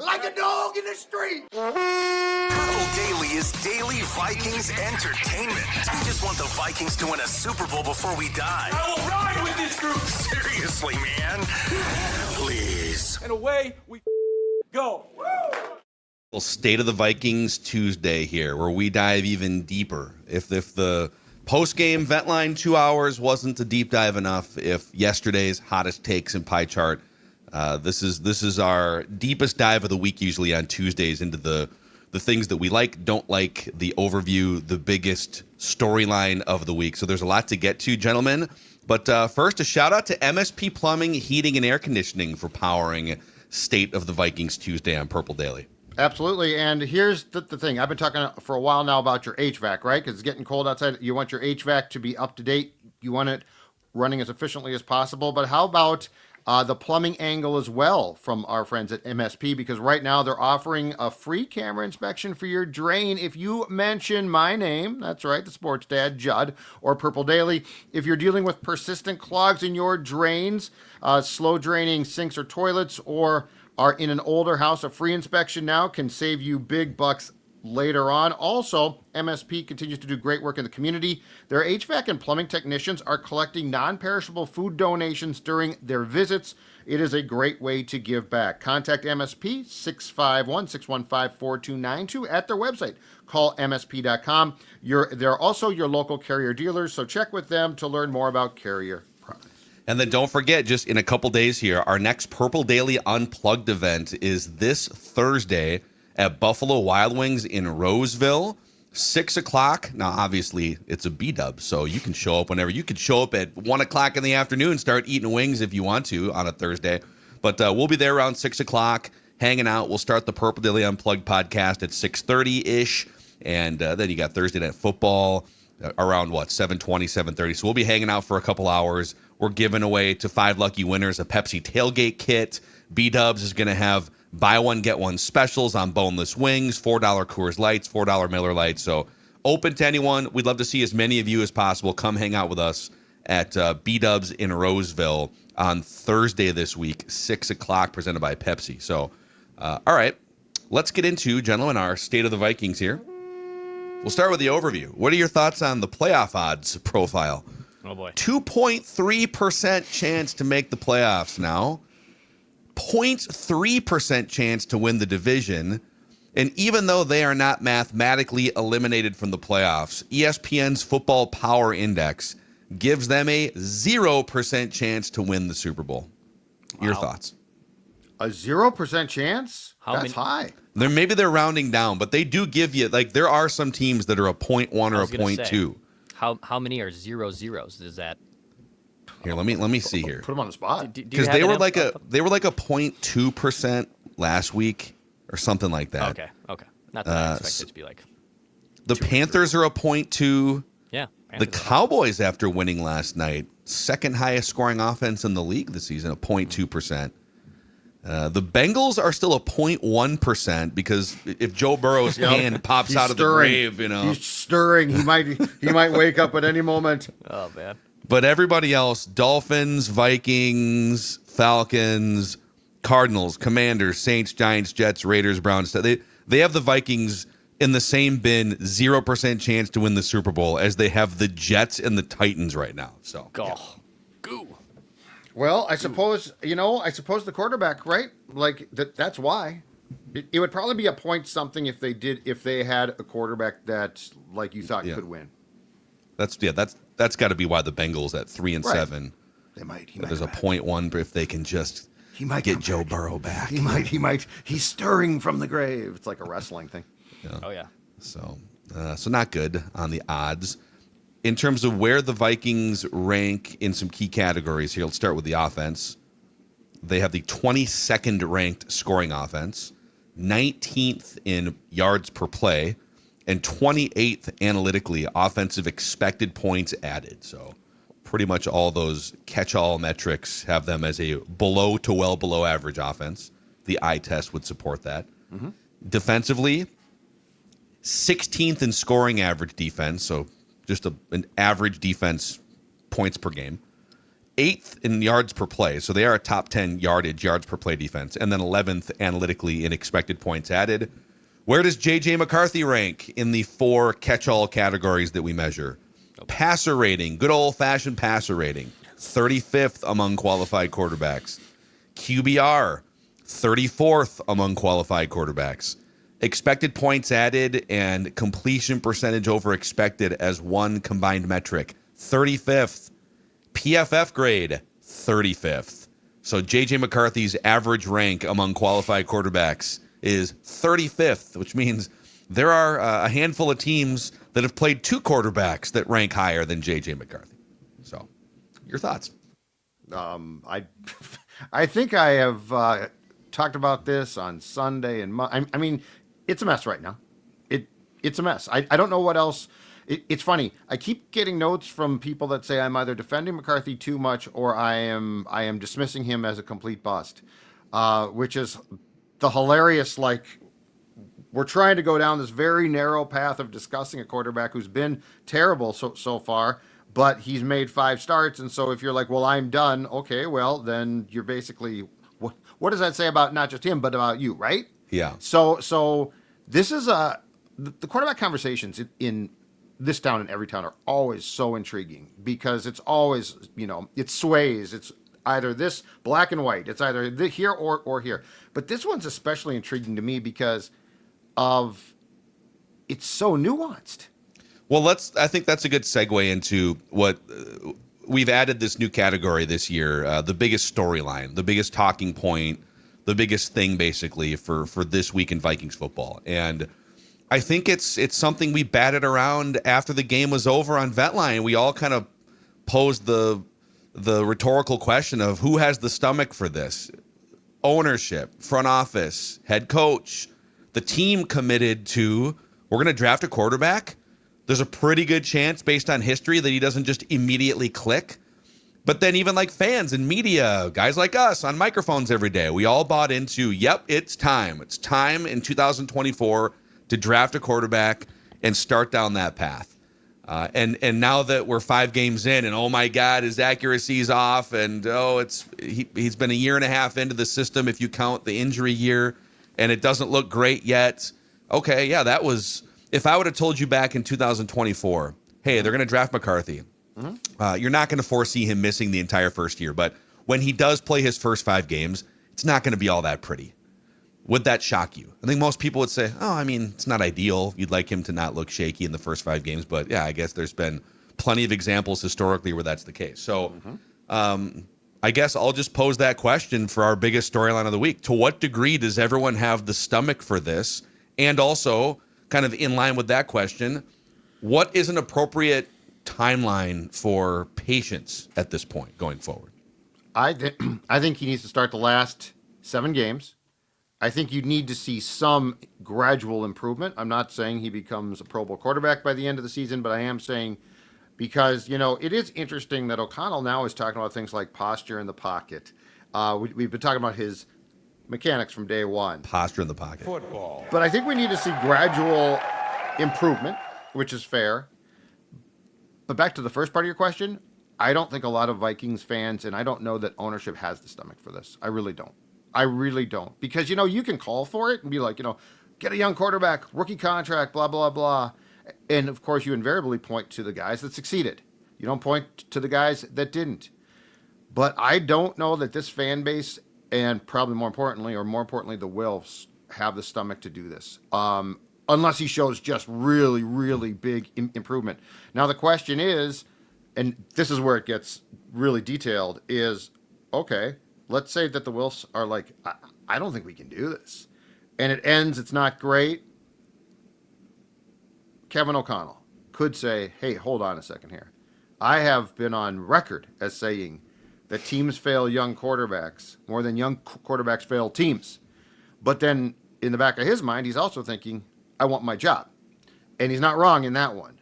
like a dog in the street. Purple Daily is daily Vikings entertainment. We just want the Vikings to win a Super Bowl before we die. I will ride with this group. Seriously, man. Please. And away we go. Well, State of the Vikings Tuesday here, where we dive even deeper. If the post-game vent line 2 hours wasn't a deep dive enough, if yesterday's hottest takes and pie chart, this is our deepest dive of the week, usually on Tuesdays, into the things that we like, don't like, the overview, the biggest storyline of the week. So there's a lot to get to, gentlemen. But first, a shout out to MSP Plumbing, Heating, and Air Conditioning for powering State of the Vikings Tuesday on Purple Daily. Absolutely. And here's the thing. I've been talking for a while now about your HVAC, right? Because it's getting cold outside. You want your HVAC to be up to date. You want it running as efficiently as possible. But how about the plumbing angle as well from our friends at MSP? Because right now they're offering a free camera inspection for your drain if you mention my name. That's right, the sports dad, Judd, or Purple Daily. If you're dealing with persistent clogs in your drains, slow draining sinks or toilets, or are in an older house, a free inspection now can save you big bucks later on. Also, MSP continues to do great work in the community. Their HVAC and plumbing technicians are collecting non-perishable food donations during their visits. It is a great way to give back. Contact MSP 651-615-4292 at their website. Call MSP.com. They're also your local Carrier dealers, so check with them to learn more about Carrier. And then don't forget, just in a couple days here, our next Purple Daily Unplugged event is this Thursday at Buffalo Wild Wings in Roseville, 6 o'clock. Now, obviously, it's a B-dub, so you can show up whenever. You could show up at 1 o'clock in the afternoon, start eating wings if you want to on a Thursday. But we'll be there around 6 o'clock, hanging out. We'll start the Purple Daily Unplugged podcast at 6:30-ish, and then you got Thursday Night Football around, 7:20, 7:30. So we'll be hanging out for a couple hours. We're giving away to 5 lucky winners a Pepsi tailgate kit. B-Dubs is going to have buy one, get one specials on boneless wings, $4 Coors Lights, $4 Miller Lights. So open to anyone. We'd love to see as many of you as possible. Come hang out with us at B-Dubs in Roseville on Thursday this week, 6 o'clock, presented by Pepsi. So, all right, let's get into, gentlemen, our State of the Vikings here. We'll start with the overview. What are your thoughts on the playoff odds profile? Oh, boy. 2.3% chance to make the playoffs now. 0.3% chance to win the division. And even though they are not mathematically eliminated from the playoffs, ESPN's Football Power Index gives them a 0% chance to win the Super Bowl. Wow. Your thoughts? A 0% chance? That's high. Maybe they're rounding down, but they do give you, there are some teams that are a 0.1 or a 0.2. How many are 0 zeros? Is that? Here, let me see here. Put them on the spot. Because they were like a 0.2% last week or something like that. Okay. Not that I expected it to be like. The Panthers are a 0.2. Yeah. The Cowboys, after winning last night, second highest scoring offense in the league this season, a 0.2%. The Bengals are still a 0.1% because if Joe Burrow's hand pops out of the grave, he's stirring. He might wake up at any moment. Oh man! But everybody else: Dolphins, Vikings, Falcons, Cardinals, Commanders, Saints, Giants, Jets, Raiders, Browns. They have the Vikings in the same bin, 0% chance to win the Super Bowl as they have the Jets and the Titans right now. So go. Well, I suppose the quarterback, right? Like that's why. It would probably be a point something if they had a quarterback that like you thought could win. That's got to be why the Bengals at 3-7. They might. There's a 0.1 if they can just get Joe Burrow back. He might. He's stirring from the grave. It's like a wrestling thing. Yeah. Oh yeah. So not good on the odds. In terms of where the Vikings rank in some key categories here, let's start with the offense. They have the 22nd ranked scoring offense, 19th in yards per play, and 28th analytically offensive expected points added. So pretty much all those catch-all metrics have them as a below to well below average offense. The eye test would support that. Mm-hmm. Defensively, 16th in scoring average defense, so just an average defense points per game. 8th in yards per play. So they are a top 10 yards per play defense, and then 11th analytically in expected points added. Where does JJ McCarthy rank in the 4 catch-all categories that we measure? Passer rating, good old-fashioned passer rating, 35th among qualified quarterbacks. QBR, 34th among qualified quarterbacks. Expected points added and completion percentage over expected as one combined metric, 35th. PFF grade, 35th. So JJ McCarthy's average rank among qualified quarterbacks is 35th, which means there are a handful of teams that have played 2 quarterbacks that rank higher than JJ McCarthy. So, your thoughts? I think I have talked about this on Sunday, and I mean, it's a mess right now. It's a mess. I don't know what else. It's funny. I keep getting notes from people that say I'm either defending McCarthy too much or I am dismissing him as a complete bust, which is the hilarious, like, we're trying to go down this very narrow path of discussing a quarterback who's been terrible so far, but he's made 5 starts. And so if you're like, well, I'm done. Okay, well, then you're basically, what does that say about not just him, but about you, right? Yeah. So this is the quarterback conversations in this town and every town are always so intriguing because it's always, it sways. It's either this black and white. It's either here or here. But this one's especially intriguing to me because of it's so nuanced. Well, I think that's a good segue into what we've added this new category this year, the biggest storyline, the biggest talking point, the biggest thing basically for this week in Vikings football. And I think it's something we batted around after the game was over on Vetline. We all kind of posed the rhetorical question of who has the stomach for this? Ownership, front office, head coach, the team committed to, we're going to draft a quarterback. There's a pretty good chance based on history that he doesn't just immediately click. But then even like fans and media, guys like us on microphones every day, we all bought into, yep, it's time. It's time in 2024 to draft a quarterback and start down that path. And now that we're 5 games in and, oh, my God, his accuracy's off. And, he's been a year and a half into the system if you count the injury year. And it doesn't look great yet. Okay, yeah, that was – if I would have told you back in 2024, hey, they're going to draft McCarthy, you're not going to foresee him missing the entire first year. But when he does play his first 5 games, it's not going to be all that pretty. Would that shock you? I think most people would say, oh, I mean, it's not ideal. You'd like him to not look shaky in the first 5 games. But, yeah, I guess there's been plenty of examples historically where that's the case. So I guess I'll just pose that question for our biggest storyline of the week. To what degree does everyone have the stomach for this? And also, kind of in line with that question, what is an appropriate timeline for patience at this point going forward? I think he needs to start the last 7 games. I think you need to see some gradual improvement. I'm not saying he becomes a Pro Bowl quarterback by the end of the season, but I am saying because, it is interesting that O'Connell now is talking about things like posture in the pocket. We've been talking about his mechanics from day one. Posture in the pocket. Football. But I think we need to see gradual improvement, which is fair. But back to the first part of your question, I don't think a lot of Vikings fans, and I don't know that ownership has the stomach for this. I really don't. Because, you can call for it and be like, get a young quarterback, rookie contract, blah, blah, blah. And, of course, you invariably point to the guys that succeeded. You don't point to the guys that didn't. But I don't know that this fan base and probably more importantly, the Wilfs have the stomach to do this. Unless he shows just really, really big improvement. Now, the question is, and this is where it gets really detailed, is, okay, let's say that the Wilfs are like, I don't think we can do this. And it ends, it's not great. Kevin O'Connell could say, hey, hold on a second here. I have been on record as saying that teams fail young quarterbacks more than young quarterbacks fail teams. But then in the back of his mind, he's also thinking, I want my job. And he's not wrong in that one.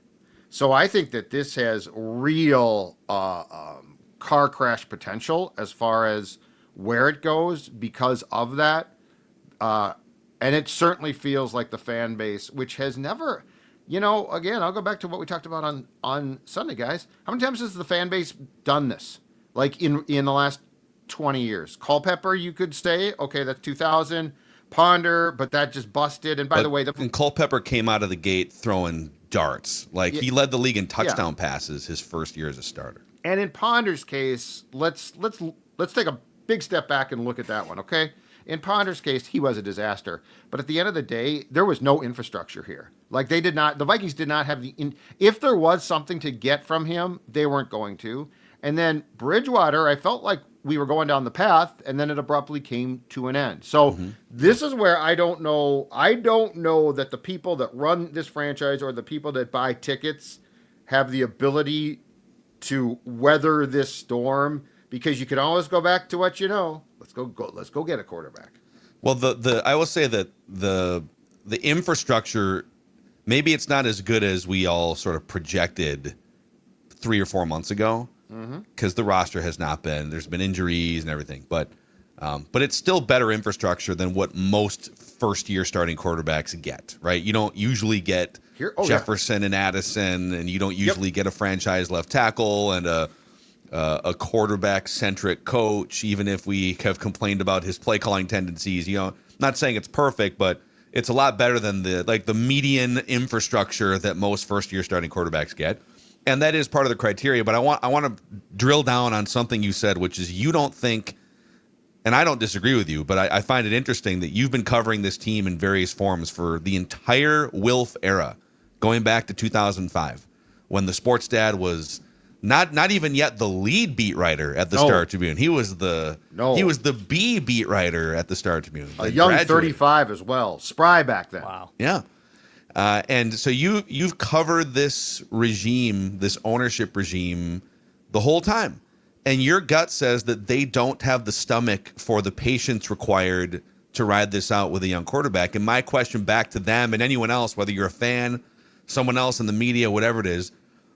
So I think that this has real car crash potential as far as where it goes because of that. And it certainly feels like the fan base, which has never, again, I'll go back to what we talked about on Sunday, guys. How many times has the fan base done this? like in the last 20 years. Culpepper, you could say, okay, that's 2000. Ponder, but that just busted. And by the way, And Culpepper came out of the gate throwing darts. Like yeah, he led the league in yeah. touchdown passes his first year as a starter. And in Ponder's case, let's take a big step back and look at that one, okay? In Ponder's case, he was a disaster. But at the end of the day, there was no infrastructure here. Like the Vikings did not have if there was something to get from him, they weren't going to. And then Bridgewater, I felt like we were going down the path, and then it abruptly came to an end. So this is where I don't know. I don't know that the people that run this franchise or the people that buy tickets have the ability to weather this storm, because you can always go back to what you know. Let's go get a quarterback. Well, the I will say that the infrastructure, maybe it's not as good as we all sort of projected 3 or 4 months ago, because the roster has not been. There's been injuries and everything, but it's still better infrastructure than what most first-year starting quarterbacks get. Right? You don't usually get Jefferson and Addison, and you don't usually get a franchise left tackle and a quarterback-centric coach, even if we have complained about his play calling tendencies. You know, not saying it's perfect, but it's a lot better than the median infrastructure that most first-year starting quarterbacks get. And that is part of the criteria. But I want to drill down on something you said, which is you don't think, and I don't disagree with you, but I find it interesting that you've been covering this team in various forms for the entire Wilf era, going back to 2005, when the sports dad was not even yet the lead beat writer at the Star Tribune. He was the B beat writer at the Star Tribune. A young 35 as well, spry back then. Wow. Yeah. And so you've covered this regime, this ownership regime, the whole time, and your gut says that they don't have the stomach for the patience required to ride this out with a young quarterback. And my question back to them and anyone else, whether you're a fan, someone else in the media, whatever it is,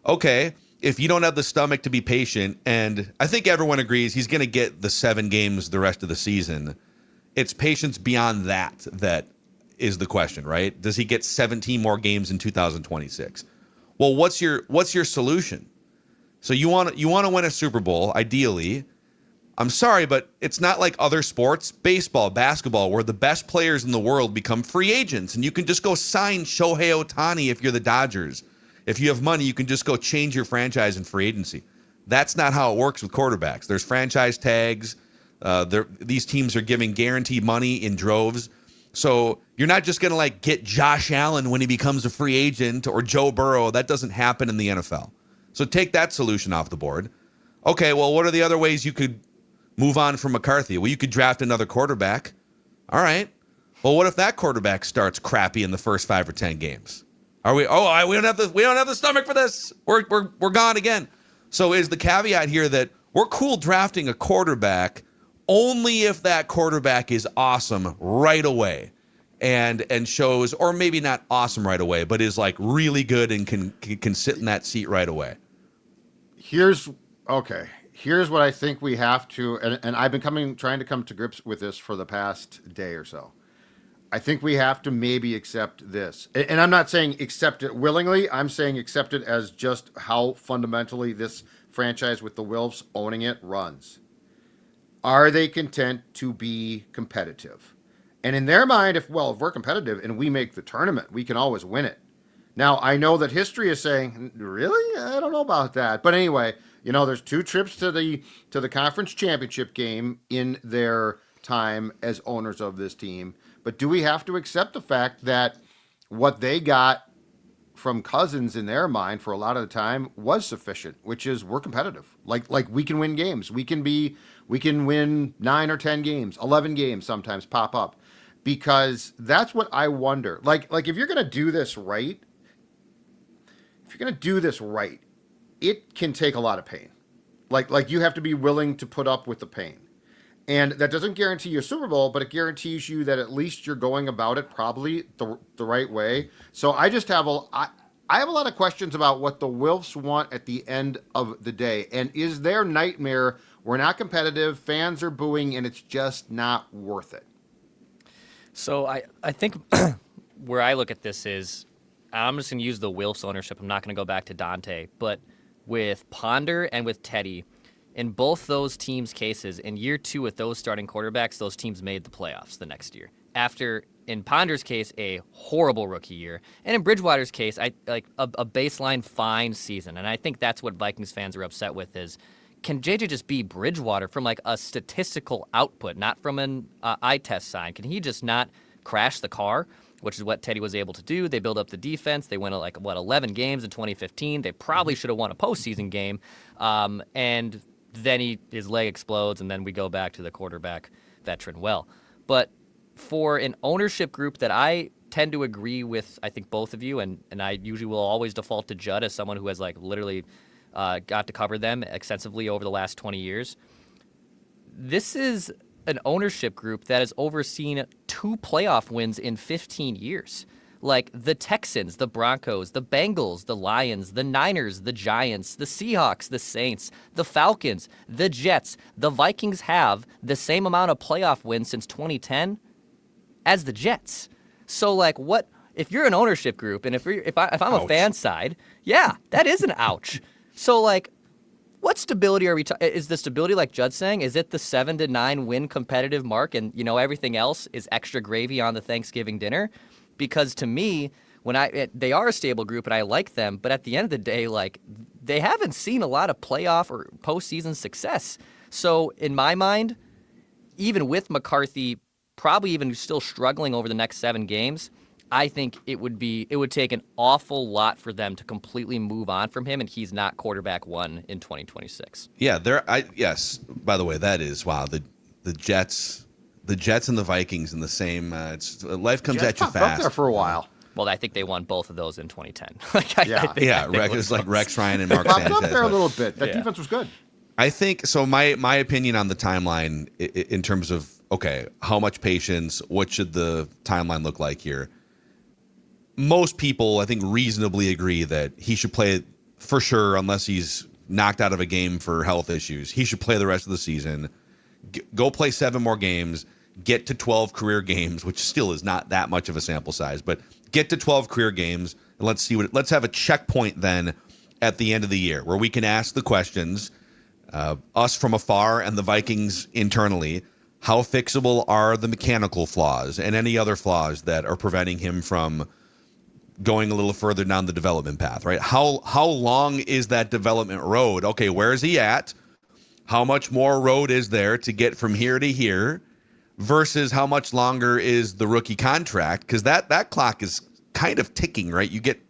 okay, if you don't have the stomach to be patient, and I think everyone agrees he's going to get the 7 games the rest of the season, it's patience beyond that is the question, right? Does he get 17 more games in 2026? Well, what's your solution? So you want to win a Super Bowl, ideally. I'm sorry, but it's not like other sports, baseball, basketball, where the best players in the world become free agents, and you can just go sign Shohei Ohtani if you're the Dodgers. If you have money, you can just go change your franchise in free agency. That's not how it works with quarterbacks. There's franchise tags. These teams are giving guaranteed money in droves. So you're not just going to get Josh Allen when he becomes a free agent or Joe Burrow. That doesn't happen in the NFL. So take that solution off the board. Okay, well, what are the other ways you could move on from McCarthy? Well, you could draft another quarterback. All right. Well, what if that quarterback starts crappy in the first 5 or 10 games? We don't have the stomach for this. We're gone again. So is the caveat here that we're cool drafting a quarterback only if that quarterback is awesome right away and shows, or maybe not awesome right away, but is really good and can sit in that seat right away? Here's what I think we have to, and I've been trying to come to grips with this for the past day or so. I think we have to maybe accept this. And I'm not saying accept it willingly. I'm saying accept it as just how fundamentally this franchise with the Wilfs owning it runs. Are they content to be competitive? And in their mind, if we're competitive and we make the tournament, we can always win it. Now, I know that history is saying, really? I don't know about that. But anyway, there's 2 trips to the conference championship game in their time as owners of this team. But do we have to accept the fact that what they got from Cousins in their mind for a lot of the time was sufficient, which is we're competitive. Like we can win games. We can win 9 or 10 games, 11 games sometimes pop up. Because that's what I wonder. Like if you're going to do this right, it can take a lot of pain. Like you have to be willing to put up with the pain. And that doesn't guarantee you a Super Bowl, but it guarantees you that at least you're going about it probably the right way. So I just have I have a lot of questions about what the Wilfs want at the end of the day. And is their nightmare, we're not competitive, fans are booing, and it's just not worth it? So I think where I look at this is, I'm just going to use the Wilfs ownership. I'm not going to go back to Dante. But with Ponder and with Teddy, In both those teams' cases, in year 2 with those starting quarterbacks, those teams made the playoffs the next year. After, in Ponder's case, a horrible rookie year, and in Bridgewater's case, a baseline fine season. And I think that's what Vikings fans are upset with is, can JJ just be Bridgewater from like a statistical output, not from an eye test sign? Can he just not crash the car, which is what Teddy was able to do? They built up the defense. They went 11 games in 2015. They probably should have won a postseason game. And then his leg explodes, and then we go back to the quarterback veteran well. But for an ownership group that I tend to agree with, I think both of you, and I usually will always default to Judd as someone who has literally got to cover them extensively over the last 20 years. This is an ownership group that has overseen 2 playoff wins in 15 years. Like the Texans, the Broncos, the Bengals, the Lions, the Niners, the Giants, the Seahawks, the Saints, the Falcons, the Jets. The Vikings have the same amount of playoff wins since 2010 as the Jets. So what if you're an ownership group, and if I'm a fan side, yeah, that is an ouch. So what stability are we is the stability like Judd's saying? Is it the 7 to 9 win competitive mark, and everything else is extra gravy on the Thanksgiving dinner? Because to me, they are a stable group and I like them, but at the end of the day, they haven't seen a lot of playoff or postseason success. So in my mind, even with McCarthy probably even still struggling over the next 7 games, I think it would take an awful lot for them to completely move on from him, and he's not quarterback 1 in 2026. Yeah, yes. By the way, that is wow. The Jets and the Vikings in the same. Life comes Jets at you popped up fast. there for a while. Well, I think they won both of those in 2010. It's like Rex Ryan and Mark Popped Sanchez. up there a little bit. That defense was good. I think so. My opinion on the timeline in terms of how much patience, what should the timeline look like here? Most people, I think, reasonably agree that he should play for sure, unless he's knocked out of a game for health issues. He should play the rest of the season. Go play 7 more games. Get to 12 career games, which still is not that much of a sample size, but get to 12 career games, and let's have a checkpoint then at the end of the year where we can ask the questions, us from afar and the Vikings internally. How fixable are the mechanical flaws and any other flaws that are preventing him from going a little further down the development path, right? How long is that development road? Okay, where is he at? How much more road is there to get from here to here versus how much longer is the rookie contract? Because that clock is kind of ticking, right? You get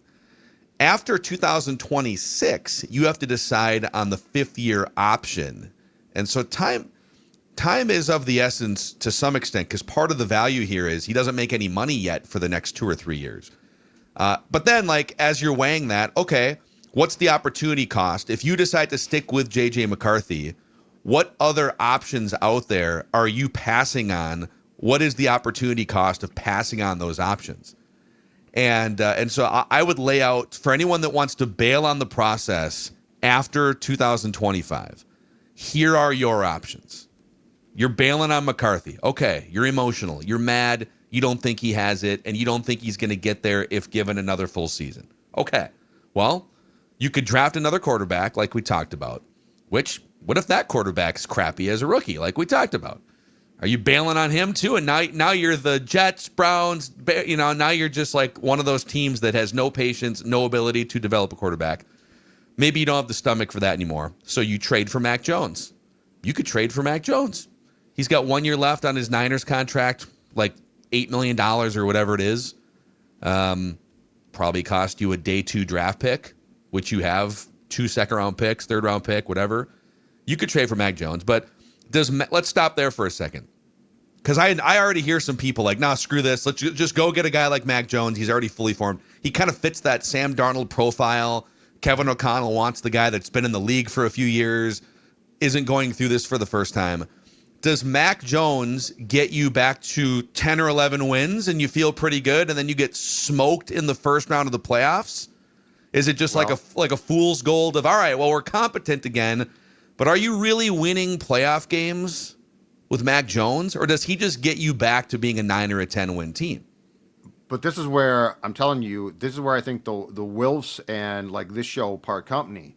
after 2026, you have to decide on the 5th year option. And so time is of the essence to some extent, because part of the value here is he doesn't make any money yet for the next 2 or 3 years. But then, as you're weighing that, okay, what's the opportunity cost? If you decide to stick with JJ McCarthy, what other options out there are you passing on? What is the opportunity cost of passing on those options? And so I would lay out for anyone that wants to bail on the process after 2025, here are your options. You're bailing on McCarthy. Okay, you're emotional. You're mad. You don't think he has it, and you don't think he's going to get there if given another full season. Okay, well, you could draft another quarterback like we talked about, what if that quarterback's crappy as a rookie like we talked about? Are you bailing on him too? And now you're the Jets, Browns, now you're just like one of those teams that has no patience, no ability to develop a quarterback. Maybe you don't have the stomach for that anymore, so you trade for Mac Jones. You could trade for Mac Jones. He's got 1 year left on his Niners contract, like $8 million or whatever it is. Probably cost you a day 2 draft pick, which you have 2 second-round picks, third-round pick, whatever. You could trade for Mac Jones, but let's stop there for a second. Because I already hear some people like, nah, screw this. Let's just go get a guy like Mac Jones. He's already fully formed. He kind of fits that Sam Darnold profile. Kevin O'Connell wants the guy that's been in the league for a few years, isn't going through this for the first time. Does Mac Jones get you back to 10 or 11 wins and you feel pretty good, and then you get smoked in the first round of the playoffs? Is it just like a fool's gold of, all right, well, we're competent again, but are you really winning playoff games with Mac Jones, or does he just get you back to being a 9 or a 10 win team? But this is where I'm telling you, this is where I think the Wilfs and this show part company.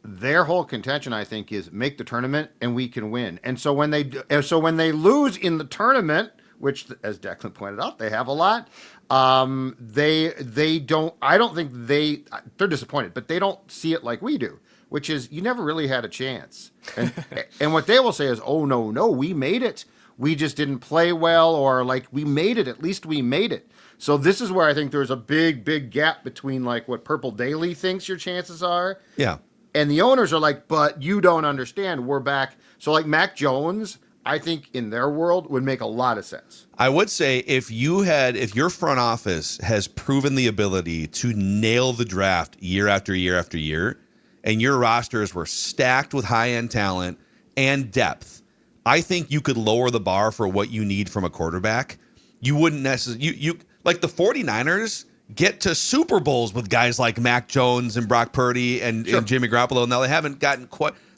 their whole contention, I think, is make the tournament and we can win. And so when they lose in the tournament, which, as Declan pointed out, they have a lot. They don't. I don't think they're disappointed, but they don't see it like we do, which is you never really had a chance. And and what they will say is, oh no, we made it. We just didn't play well, or like we made it. At least we made it. So this is where I think there's a big gap between like what Purple Daily thinks your chances are. Yeah. And the owners are like, but you don't understand. We're back. So like Mac Jones, I think in their world would make a lot of sense. I would say if your front office has proven the ability to nail the draft year after year after year, and your rosters were stacked with high-end talent and depth, I think you could lower the bar for what you need from a quarterback. You wouldn't necessarily, you like the 49ers get to Super Bowls with guys like Mac Jones and Brock Purdy and Jimmy Garoppolo. Now they haven't gotten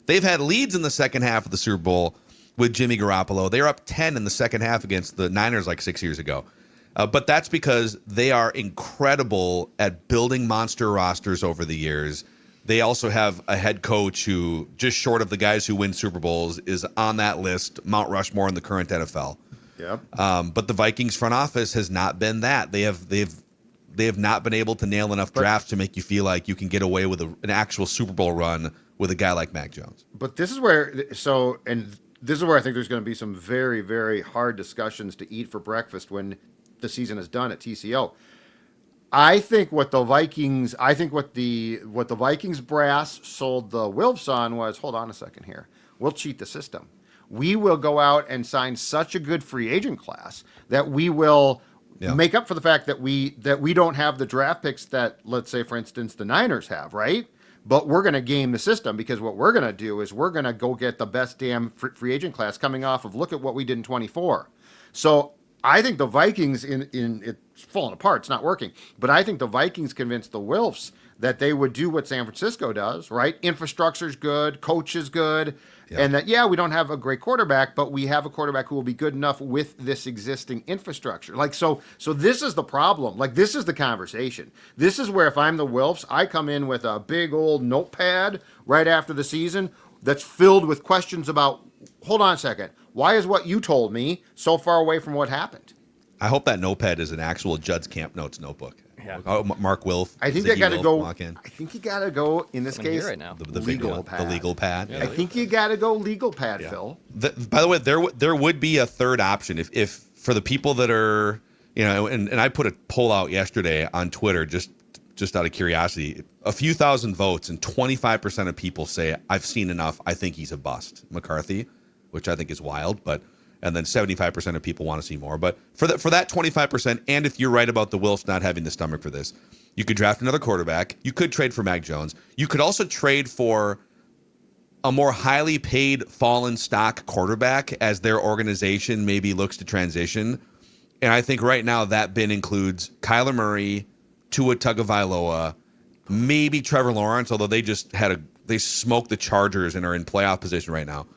they've had leads in the second half of the Super Bowl with Jimmy Garoppolo. They were up 10 in the second half against the Niners like 6 years ago. But that's because they are incredible at building monster rosters over the years. They also have a head coach who, just short of the guys who win Super Bowls, is on that list, Mount Rushmore in the current NFL. Yep. But the Vikings front office has not been that. They have not been able to nail enough drafts to make you feel like you can get away with an actual Super Bowl run with a guy like Mac Jones. But this is where this is where I think there's going to be some very, very hard discussions to eat for breakfast when the season is done at TCO. I think what the Vikings brass sold the Wilfs on was, hold on a second here, we'll cheat the system. We will go out and sign such a good free agent class that we will make up for the fact that we don't have the draft picks that, let's say, for instance, the Niners have, right? But we're going to game the system because what we're going to do is we're going to go get the best damn free agent class coming off of look at what we did in 24. So I think the Vikings it's falling apart. It's not working. But I think the Vikings convinced the Wilfs that they would do what San Francisco does, right? Infrastructure's good, coach is good, and that, we don't have a great quarterback, but we have a quarterback who will be good enough with this existing infrastructure. Like, so this is the problem. Like, this is the conversation. This is where if I'm the Wilfs, I come in with a big old notepad right after the season that's filled with questions about, hold on a second, why is what you told me so far away from what happened? I hope that notepad is an actual Judd's Camp Notes notebook. Yeah. Oh, Mark Wilf. I think Ziggy they got to Wilf go. walk in. I think you got to go in this I'm here case right now. The big legal one, pad. the legal pad. Yeah. I think you got to go legal pad, Phil. By the way, there would be a third option if for the people that are, and I put a poll out yesterday on Twitter just out of curiosity, a few thousand votes, and 25% of people say I've seen enough. I think he's a bust, McCarthy, which I think is wild, and then 75% of people want to see more. But for that 25%, and if you're right about the Wilfs not having the stomach for this, you could draft another quarterback. You could trade for Mac Jones. You could also trade for a more highly paid fallen stock quarterback as their organization maybe looks to transition. And I think right now that bin includes Kyler Murray, Tua Tagovailoa, maybe Trevor Lawrence, although they smoked the Chargers and are in playoff position right now.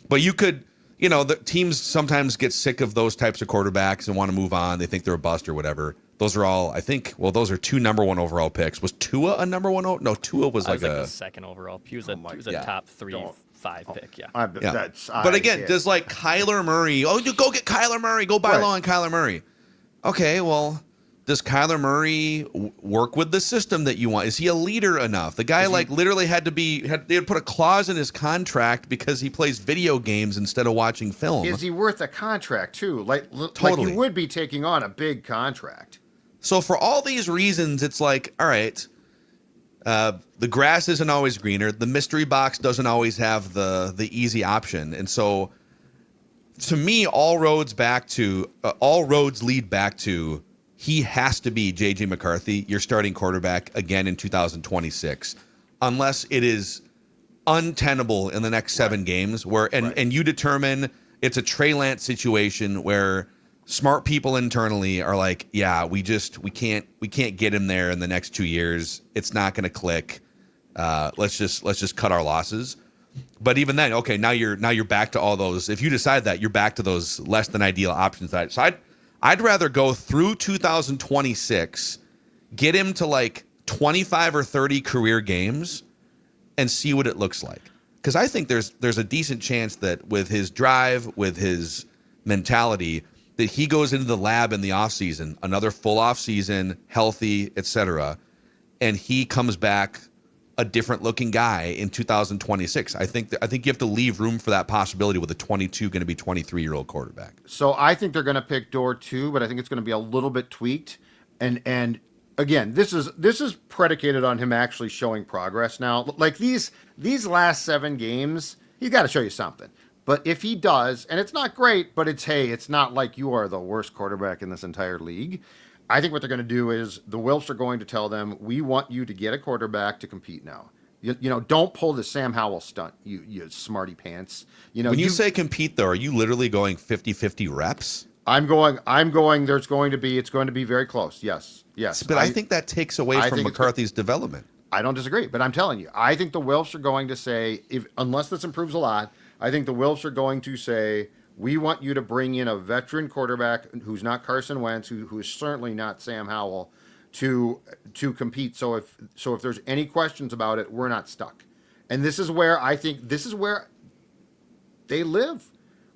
But you could, the teams sometimes get sick of those types of quarterbacks and want to move on. They think they're a bust or whatever. Those are all, I think, those are 2 number 1 overall picks. Was Tua a number 1? No, Tua was like the second overall. He was a top 3-5 pick. Yeah. But again, does like Kyler Murray, you go get Kyler Murray, go buy low on Kyler Murray. Okay, well, does Kyler Murray work with the system that you want? Is he a leader enough? The guy literally they had put a clause in his contract because he plays video games instead of watching film. Is he worth a contract too? Totally. Like he would be taking on a big contract. So for all these reasons, it's like, all right, the grass isn't always greener. The mystery box doesn't always have the easy option. And so to me, all roads lead back to he has to be JJ McCarthy, your starting quarterback again in 2026, unless it is untenable in the next 7 games and you determine it's a Trey Lance situation where smart people internally are like, yeah, we can't get him there in the next 2 years. It's not going to click. Let's just cut our losses. But even then, okay, now you're back to all those. If you decide that, you're back to those less than ideal options. So I'd rather go through 2026, get him to like 25 or 30 career games, and see what it looks like. Because I think there's a decent chance that with his drive, with his mentality, that he goes into the lab in the offseason, another full offseason, healthy, etc., and he comes back a different looking guy in 2026. I think you have to leave room for that possibility with a 22 going to be 23-year-old quarterback. So I think they're going to pick Door 2, but I think it's going to be a little bit tweaked. And again, this is predicated on him actually showing progress now. Like these last 7 games, he's got to show you something. But if he does, and it's not great, but it's not like you are the worst quarterback in this entire league. I think what they're going to do is the Wilfs are going to tell them, we want you to get a quarterback to compete now. You know, don't pull the Sam Howell stunt, you smarty pants. You know, when you say compete, though, are you literally going 50-50 reps? I'm going, it's going to be very close. Yes. But I think that takes away from McCarthy's development. I don't disagree, but I'm telling you, I think the Wilfs are going to say, unless this improves a lot, I think the Wilfs are going to say, we want you to bring in a veteran quarterback who's not Carson Wentz, who is certainly not Sam Howell, to compete. So if there's any questions about it, we're not stuck. And this is where they live.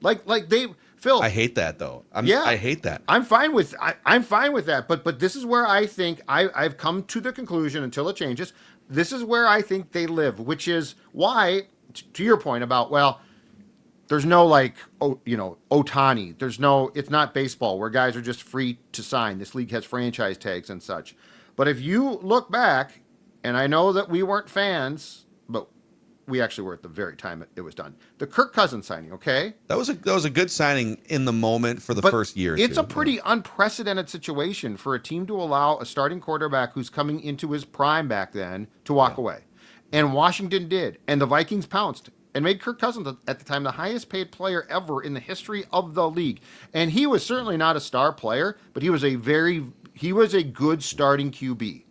Like they Phil. I hate that though. I hate that. I'm fine with that. But this is where I think I've come to the conclusion, until it changes. This is where I think they live, which is why, to your point about, well, there's no Ohtani. It's not baseball where guys are just free to sign. This league has franchise tags and such. But if you look back, and I know that we weren't fans, but we actually were at the very time it was done. The Kirk Cousins signing, okay? That was a good signing in the moment for the first year. It's a pretty unprecedented situation for a team to allow a starting quarterback who's coming into his prime back then to walk away. And Washington did. And the Vikings pounced and made Kirk Cousins, at the time, the highest paid player ever in the history of the league. And he was certainly not a star player, but he was a good starting QB.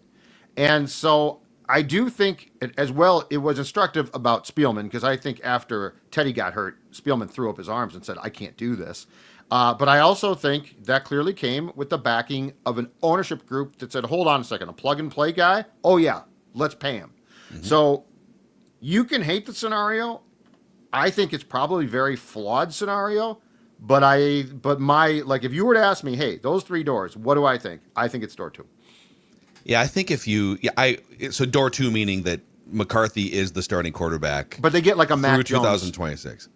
And so I do think, as well, it was instructive about Spielman, because I think after Teddy got hurt, Spielman threw up his arms and said, I can't do this. But I also think that clearly came with the backing of an ownership group that said, hold on a second, a plug-and-play guy? Oh, yeah, let's pay him. Mm-hmm. So you can hate the scenario. I think it's probably a very flawed scenario, but if you were to ask me, hey, those 3 doors, what do I think? I think it's door 2. Yeah, I think so door 2 meaning that McCarthy is the starting quarterback. But they get like a Mac Jones. 2026.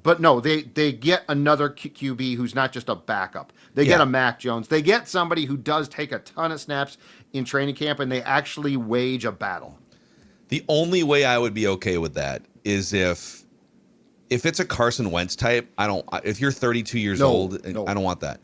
But no, they get another QB who's not just a backup. They get a Mac Jones. They get somebody who does take a ton of snaps in training camp, and they actually wage a battle. The only way I would be okay with that is if it's a Carson Wentz type. If you're 32 years old, I don't want that.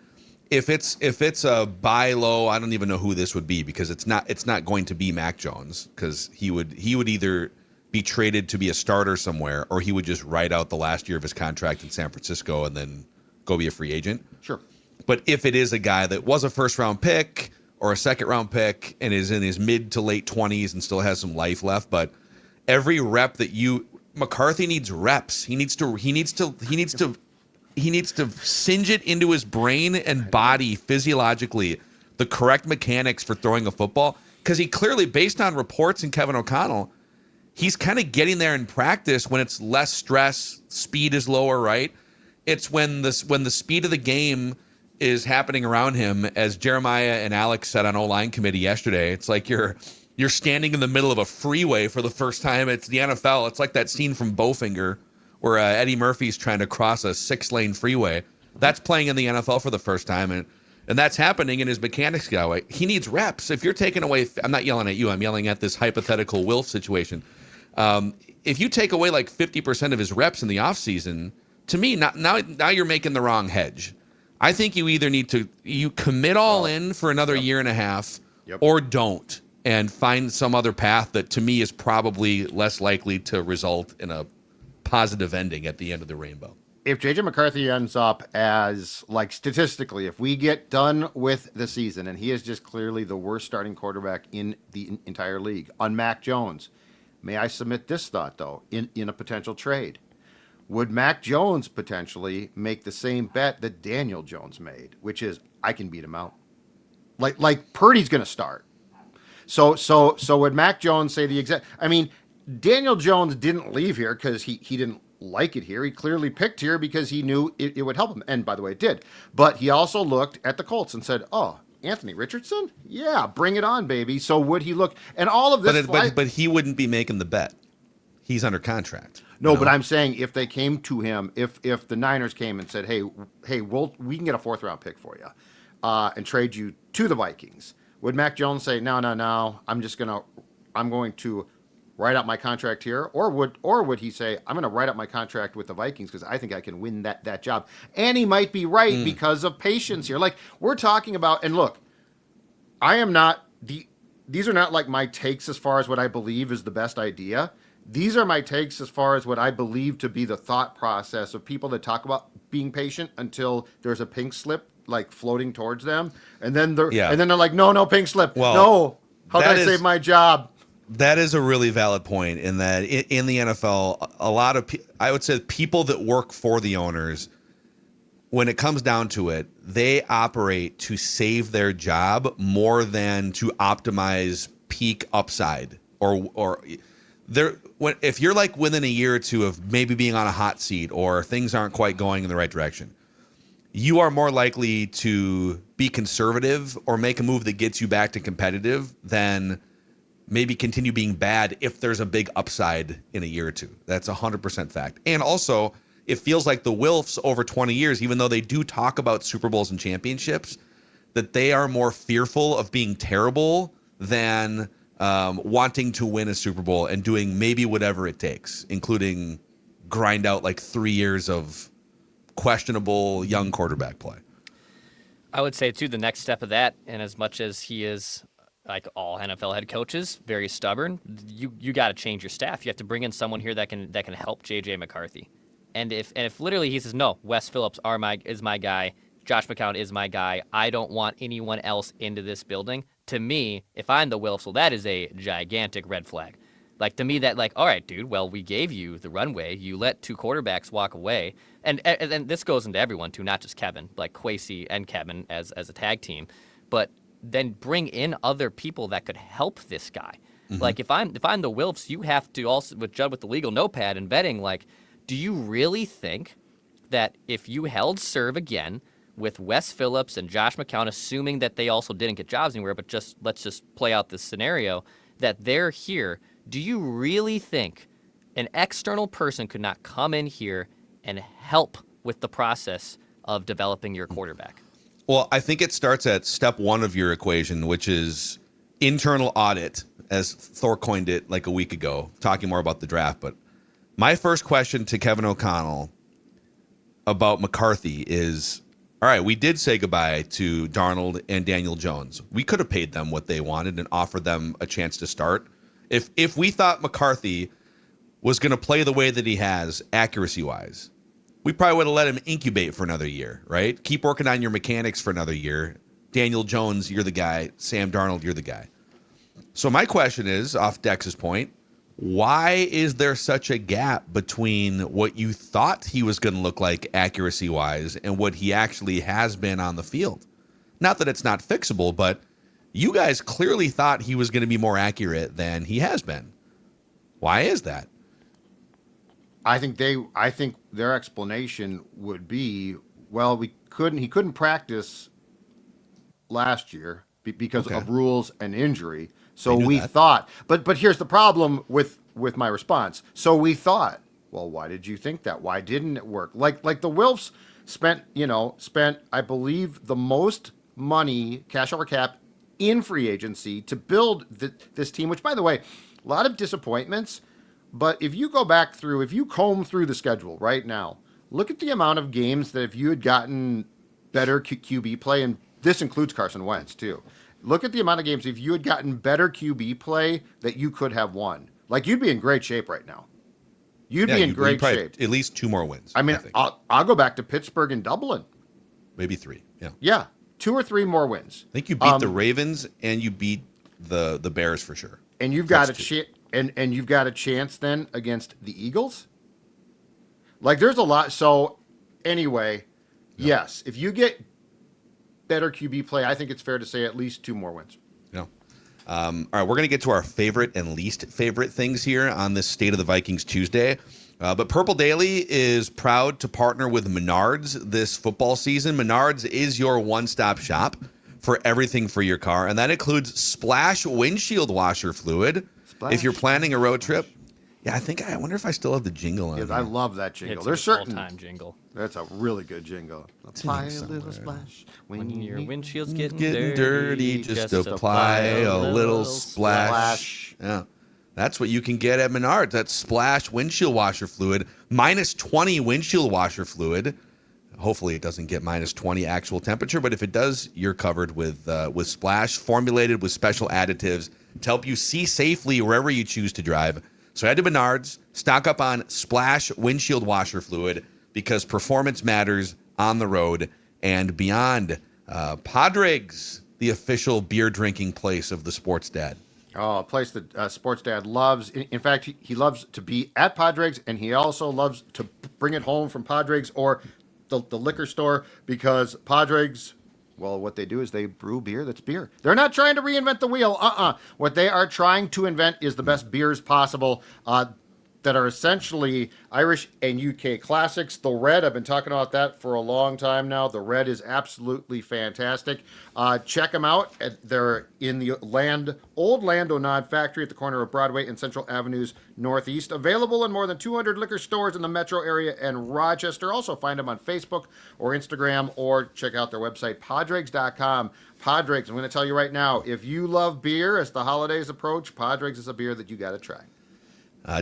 If it's a buy low, I don't even know who this would be, because it's not going to be Mac Jones, because he would either be traded to be a starter somewhere, or he would just ride out the last year of his contract in San Francisco and then go be a free agent. Sure. But if it is a guy that was a first round pick or a second round pick and is in his mid to late 20s and still has some life left, but every rep that McCarthy needs reps. He needs to singe it into his brain and body physiologically the correct mechanics for throwing a football, because he clearly, based on reports and Kevin O'Connell, he's kind of getting there in practice when it's less stress, speed is lower, right? It's when the speed of the game is happening around him, as Jeremiah and Alex said on O-line committee yesterday. It's like you're standing in the middle of a freeway for the first time. It's the NFL. It's like that scene from Bowfinger where Eddie Murphy's trying to cross a 6-lane freeway. That's playing in the NFL for the first time, and that's happening in his mechanics guy. He needs reps. If you're taking away, I'm not yelling at you, I'm yelling at this hypothetical Wilf situation. If you take away like 50% of his reps in the offseason, to me, now you're making the wrong hedge. I think you either need to commit all in for another year and a half, or don't, and find some other path that, to me, is probably less likely to result in a positive ending at the end of the rainbow. If JJ McCarthy ends up as, like, statistically, if we get done with the season and he is just clearly the worst starting quarterback in the entire league on Mac Jones, may I submit this thought, though, in a potential trade? Would Mac Jones potentially make the same bet that Daniel Jones made, which is, I can beat him out? Like Purdy's going to start. So would Mac Jones say the exact? I mean, Daniel Jones didn't leave here because he didn't like it here. He clearly picked here because he knew it would help him. And by the way, it did. But he also looked at the Colts and said, oh, Anthony Richardson? Yeah, bring it on, baby. So would he look? And all of this. But he wouldn't be making the bet. He's under contract. No, but I'm saying if they came to him, if the Niners came and said, hey, we can get a 4th-round pick for you and trade you to the Vikings, would Mac Jones say, no, I'm going to write out my contract here, or would he say, I'm going to write out my contract with the Vikings because I think I can win that job? And he might be right because of patience here. Like we're talking about, and look, I am not these are not like my takes as far as what I believe is the best idea. These are my takes as far as what I believe to be the thought process of people that talk about being patient until there's a pink slip like floating towards them, and then they're like, no pink slip, well, no. How can I save my job? That is a really valid point in that in the NFL, a lot of I would say people that work for the owners, when it comes down to it, they operate to save their job more than to optimize peak upside or if you're like within a year or two of maybe being on a hot seat or things aren't quite going in the right direction, you are more likely to be conservative or make a move that gets you back to competitive than maybe continue being bad if there's a big upside in a year or two. That's 100% fact. And also, it feels like the Wilfs over 20 years, even though they do talk about Super Bowls and championships, that they are more fearful of being terrible than wanting to win a Super Bowl and doing maybe whatever it takes, including grind out like 3 years of questionable young quarterback play. I would say, too, the next step of that, and as much as he is, like all NFL head coaches, very stubborn, you got to change your staff. You have to bring in someone here that can help JJ McCarthy. And if literally he says, no, Wes Phillips is my guy, Josh McCown is my guy, I don't want anyone else into this building, to me, if I'm the Wilfs, well, that is a gigantic red flag. Like, to me, that, like, all right, dude, well, we gave you the runway. You let 2 quarterbacks walk away. And this goes into everyone, too, not just Kevin, like Kwesi and Kevin as a tag team. But then bring in other people that could help this guy. Mm-hmm. Like, if I'm the Wilfs, you have to also, with Judd with the legal notepad and vetting, like, do you really think that if you held serve again with Wes Phillips and Josh McCown, assuming that they also didn't get jobs anywhere, but let's just play out this scenario, that they're here, do you really think an external person could not come in here and help with the process of developing your quarterback? Well, I think it starts at step 1 of your equation, which is internal audit, as Thor coined it like a week ago, talking more about the draft. But my first question to Kevin O'Connell about McCarthy is, all right, we did say goodbye to Darnold and Daniel Jones. We could have paid them what they wanted and offered them a chance to start. If we thought McCarthy was going to play the way that he has, accuracy-wise, we probably would have let him incubate for another year, right? Keep working on your mechanics for another year. Daniel Jones, you're the guy. Sam Darnold, you're the guy. So my question is, off Dex's point, why is there such a gap between what you thought he was going to look like accuracy-wise and what he actually has been on the field? Not that it's not fixable, but you guys clearly thought he was going to be more accurate than he has been. Why is that? I think their explanation would be, well, he couldn't practice last year because of rules and injury. So we thought, but here's the problem with my response. So we thought, well, why did you think that? Why didn't it work? Like the Wilfs spent, I believe, the most money, cash over cap, in free agency to build this team, which, by the way, a lot of disappointments. But if you comb through the schedule right now, look at the amount of games that if you had gotten better QB play, and this includes Carson Wentz too. Look at the amount of games if you had gotten better QB play that you could have won. Like, you'd be in great shape right now. You'd be in great shape. At least 2 more wins. I mean, I'll go back to Pittsburgh and Dublin. Maybe 3. Yeah. Yeah. 2 or 3 more wins. I think you beat the Ravens and you beat the Bears for sure. And you've got and you've got a chance then against the Eagles. Like, there's a lot. So anyway, yes, if you get better QB play, I think it's fair to say at least 2 more wins. Yeah. All right, we're going to get to our favorite and least favorite things here on this State of the Vikings Tuesday. But Purple Daily is proud to partner with Menards this football season. Menards is your one-stop shop for everything for your car, and that includes Splash windshield washer fluid. Splash, if you're planning a road trip, yeah, I wonder if I still have the jingle on. Yeah, here. I love that jingle. It's There's an certain. all-time jingle. That's a really good jingle. Apply a little splash When your you windshield's Getting getting dirty, just apply a little splash. Yeah. That's what you can get at Menards. That's Splash windshield washer fluid, minus 20 windshield washer fluid. Hopefully it doesn't get minus 20 actual temperature, but if it does, you're covered with Splash, formulated with special additives to help you see safely wherever you choose to drive. So head to Menards, stock up on Splash windshield washer fluid because performance matters on the road and beyond. Padres, the official beer drinking place of the Sports Dad. Oh, a place that Sports Dad loves. In fact, he loves to be at Padres, and he also loves to bring it home from Padres or the liquor store because Padres, well, what they do is they brew beer that's beer. They're not trying to reinvent the wheel. What they are trying to invent is the best beers possible. That are essentially Irish and UK classics. The Red, I've been talking about that for a long time now. The Red is absolutely fantastic. Check them out. They're in the old Lando Nod factory at the corner of Broadway and Central Avenues Northeast. Available in more than 200 liquor stores in the metro area and Rochester. Also find them on Facebook or Instagram or check out their website, Padregs.com. Padregs, I'm going to tell you right now, if you love beer as the holidays approach, Padregs is a beer that you got to try.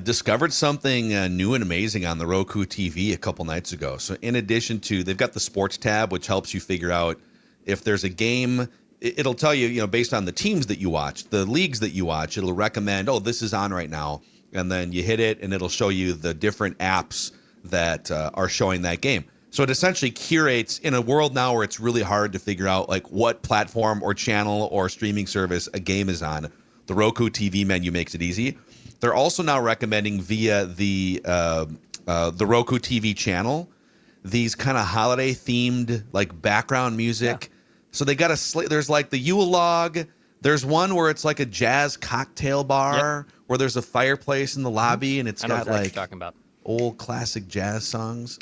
Discovered something new and amazing on the Roku TV a couple nights ago. So in addition to, they've got the sports tab, which helps you figure out if there's a game. It'll tell you, based on the teams that you watch, the leagues that you watch, it'll recommend, oh, this is on right now. And then you hit it and it'll show you the different apps that are showing that game. So it essentially curates in a world now where it's really hard to figure out like what platform or channel or streaming service a game is on. The Roku TV menu makes it easy. They're also now recommending via the Roku TV channel these kind of holiday themed like background music. Yeah. So they got there's like the Yule log. There's one where it's like a jazz cocktail bar where there's a fireplace in the lobby and it's got exactly like talking about old classic jazz songs,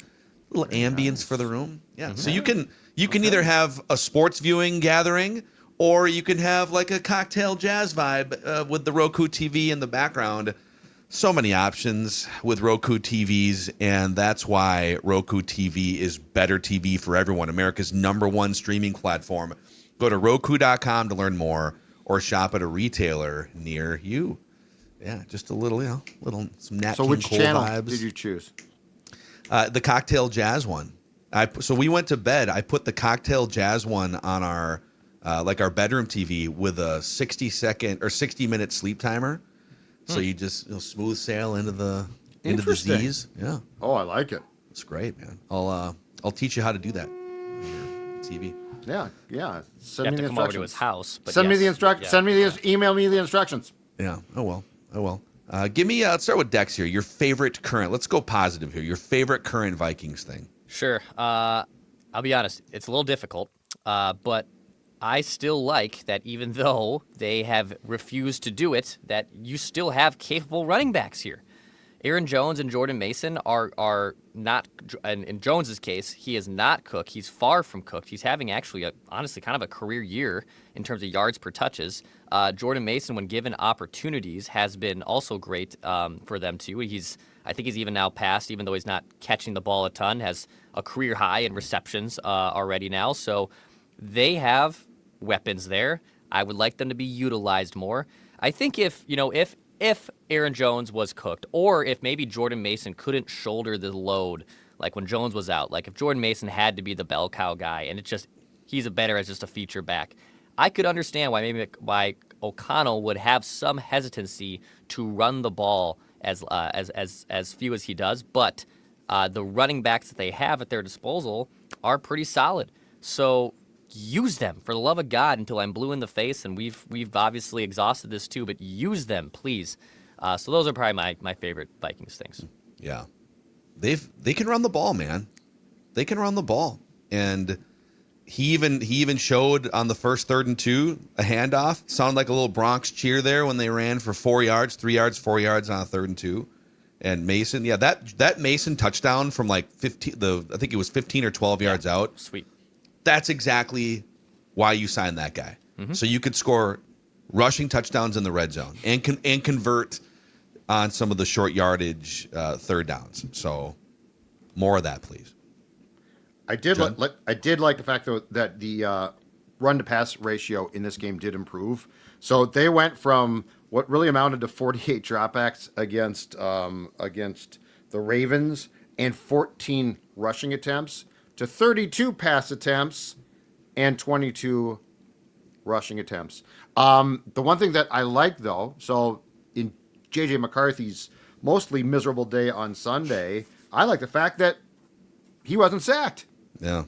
little ambience for the room. Yeah. So you can either have a sports viewing gathering or you can have like a cocktail jazz vibe with the Roku TV in the background. So many options with Roku TVs, and that's why Roku TV is better TV for everyone. America's #1 streaming platform. Go to Roku.com to learn more or shop at a retailer near you. Yeah, just a little, some Nat So King which Cole channel vibes. did you choose? The cocktail jazz one. So we went to bed. I put the cocktail jazz one on our our bedroom TV with a 60-minute sleep timer. So you just smooth sail into the Z's. Yeah. Oh, I like it. It's great, man. I'll teach you how to do that on your TV. Yeah. you Send have me to the come over to instructions. his house. But Send me yes, the instructions. yeah. Send me email me the instructions. Yeah. Oh well. Give me. Let's start with Dex here. Your favorite current. Let's go positive here. Your favorite current Vikings thing. Sure. I'll be honest. It's a little difficult, but I still like that even though they have refused to do it, that you still have capable running backs here. Aaron Jones and Jordan Mason are not, and in Jones's case, he is not cooked. He's far from cooked. He's having actually, honestly, kind of a career year in terms of yards per touches. Jordan Mason, when given opportunities, has been also great for them too. I think he's even now passed, even though he's not catching the ball a ton, has a career high in receptions already now. So they have weapons there. I would like them to be utilized more. I think if Aaron Jones was cooked, or if maybe Jordan Mason couldn't shoulder the load, like when Jones was out, like if Jordan Mason had to be the bell cow guy, and he's better as just a feature back, I could understand why O'Connell would have some hesitancy to run the ball as few as he does. But the running backs that they have at their disposal are pretty solid. So use them, for the love of God, until I'm blue in the face, and we've obviously exhausted this too, but use them, please. So those are probably my favorite Vikings things. Yeah. They can run the ball, man. They can run the ball. And He even showed on the first 3rd and 2 a handoff. Sounded like a little Bronx cheer there when they ran for 4 yards, 3 yards, 4 yards on a 3rd and 2. And Mason, yeah, that Mason touchdown from like 15, I think it was 15 or 12 yards out. Sweet. That's exactly why you signed that guy. So you could score rushing touchdowns in the red zone and convert on some of the short yardage 3rd downs. So more of that, please. I did like the fact though that the run to pass ratio in this game did improve. So they went from what really amounted to 48 dropbacks against the Ravens and 14 rushing attempts to 32 pass attempts and 22 rushing attempts. The one thing that I like though, so in JJ McCarthy's mostly miserable day on Sunday, I like the fact that he wasn't sacked. Yeah.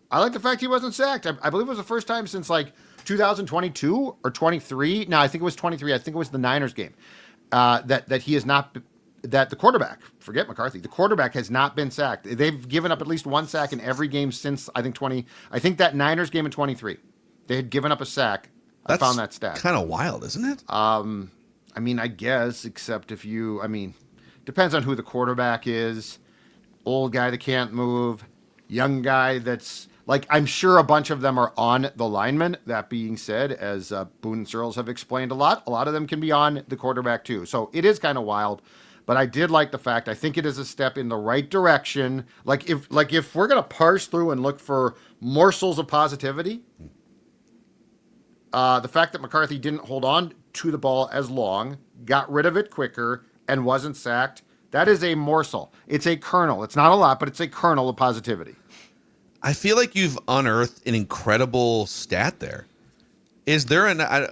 I like the fact he wasn't sacked. I believe it was the first time since like 2022 or 23. No, I think it was 23. I think it was the Niners game that he has not. That the quarterback, forget McCarthy, the quarterback has not been sacked. They've given up at least one sack in every game since I think 20. I think that Niners game in 23, they had given up a sack. I found that stat. Kind of wild, isn't it? I mean, I guess, except if you, depends on who the quarterback is. Old guy that can't move, young guy that's like, I'm sure a bunch of them are on the linemen. That being said, as Boone and Searles have explained a lot of them can be on the quarterback too. So it is kind of wild, but I did like the fact, I think it is a step in the right direction. Like if we're going to parse through and look for morsels of positivity, the fact that McCarthy didn't hold on to the ball as long, got rid of it quicker, and wasn't sacked, that is a morsel. It's a kernel. It's not a lot, but it's a kernel of positivity. I feel like you've unearthed an incredible stat there. Is there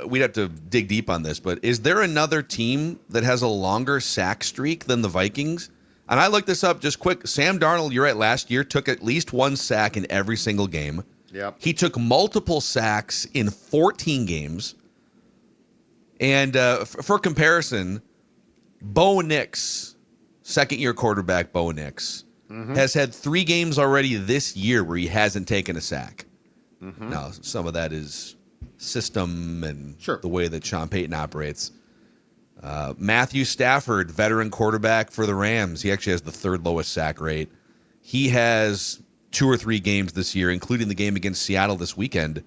we'd have to dig deep on this, but is there another team that has a longer sack streak than the Vikings? And I looked this up just quick. Sam Darnold, you're at last year, took at least one sack in every single game. Yep. He took multiple sacks in 14 games. And for comparison, Bo Nix, second-year quarterback Bo Nix, has had 3 games already this year where he hasn't taken a sack. Now, some of that is system and the way that Sean Payton operates. Matthew Stafford, veteran quarterback for the Rams, he actually has the 3rd lowest sack rate. He has 2 or 3 games this year, including the game against Seattle this weekend,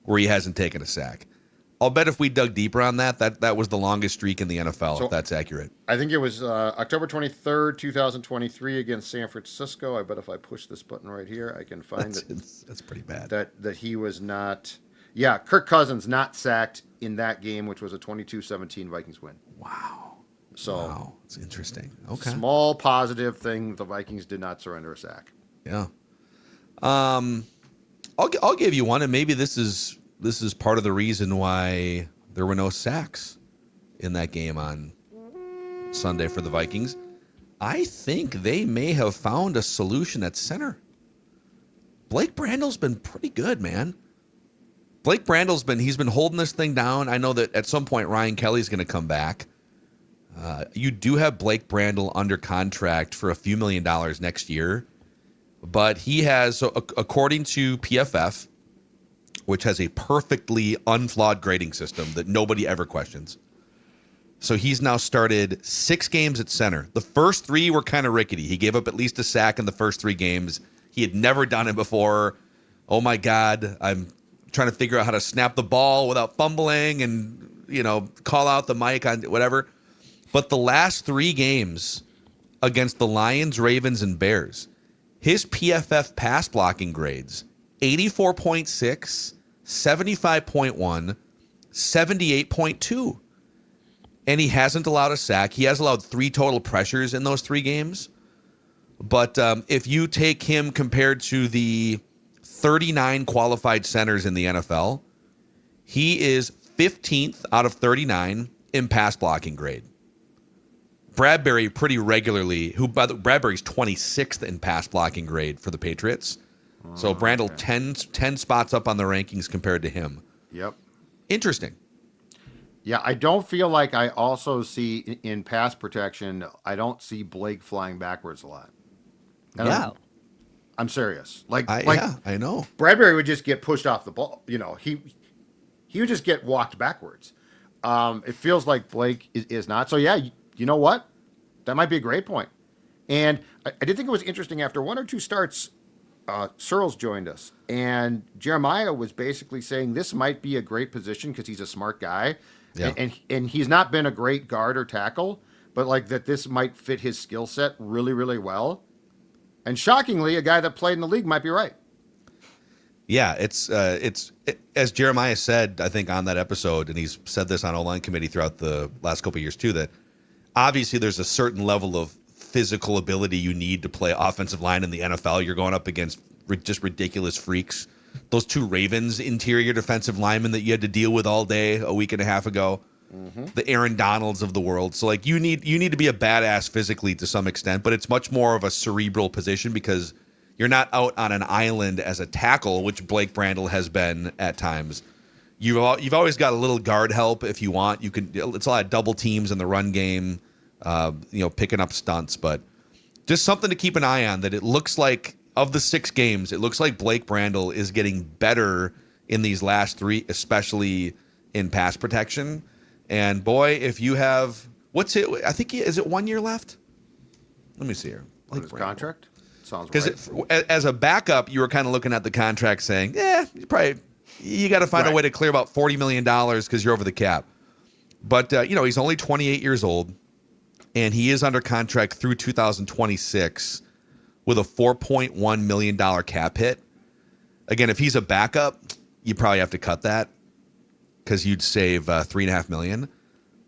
where he hasn't taken a sack. I'll bet if we dug deeper on that was the longest streak in the NFL, if that's accurate. I think it was October 23rd, 2023 against San Francisco. I bet if I push this button right here, I can find That's pretty bad. That he was not. Yeah, Kirk Cousins not sacked in that game, which was a 22-17 Vikings win. Wow. So it's interesting. Okay. Small positive thing. The Vikings did not surrender a sack. Yeah. I'll give you one, and maybe this is part of the reason why there were no sacks in that game on Sunday for the Vikings. I think they may have found a solution at center. Blake Brandel's been pretty good, man. Blake Brandel's he's been holding this thing down. I know that at some point Ryan Kelly's going to come back. You do have Blake Brandel under contract for a few $1 million next year, but he has, according to PFF, which has a perfectly unflawed grading system that nobody ever questions. So he's now started 6 games at center. The first 3 were kind of rickety. He gave up at least a sack in the first 3 games. He had never done it before. Oh my God, I'm trying to figure out how to snap the ball without fumbling and, call out the mic on whatever. But the last 3 games against the Lions, Ravens, and Bears, his PFF pass blocking grades, 84.6, 75.1, 78.2. And he hasn't allowed a sack. He has allowed 3 total pressures in those 3 games. But if you take him compared to the 39 qualified centers in the NFL, he is 15th out of 39 in pass blocking grade. Bradbury pretty regularly, Bradbury's 26th in pass blocking grade for the Patriots. So Brandel 10 spots up on the rankings compared to him. Yep. Interesting. Yeah, I don't feel like I also see in pass protection, I don't see Blake flying backwards a lot. I'm serious. Yeah, I know. Bradbury would just get pushed off the ball. He would just get walked backwards. It feels like Blake is not. So yeah, you know what? That might be a great point. And I did think it was interesting after one or two starts. Searles joined us, and Jeremiah was basically saying this might be a great position because he's a smart guy, Yeah. and he's not been a great guard or tackle, but like that this might fit his skill set really, really well. And shockingly, a guy that played in the league might be right. Yeah, it's as Jeremiah said, I think on that episode, and he's said this on O-line committee throughout the last couple of years too, that obviously there's a certain level of physical ability you need to play offensive line in the NFL. You're going up against just ridiculous freaks. Those two Ravens interior defensive linemen that you had to deal with all day a week and a half ago, the Aaron Donalds of the world. So like you need to be a badass physically to some extent, but it's much more of a cerebral position because you're not out on an island as a tackle, which Blake Brandel has been at times. You've always got a little guard help if you want. You can. It's a lot of double teams in the run game. Picking up stunts, but just something to keep an eye on. That it looks like of the 6 games, it looks like Blake Brandel is getting better in these last 3, especially in pass protection. And boy, if you have I think is it 1 year left? Let me see here. What is contract? Sounds Because right. as a backup, you were kind of looking at the contract saying, you got to find a way to clear about $40 million because you're over the cap. But, he's only 28 years old, and he is under contract through 2026 with a $4.1 million cap hit. Again, if he's a backup, you probably have to cut that because you'd save $3.5 million.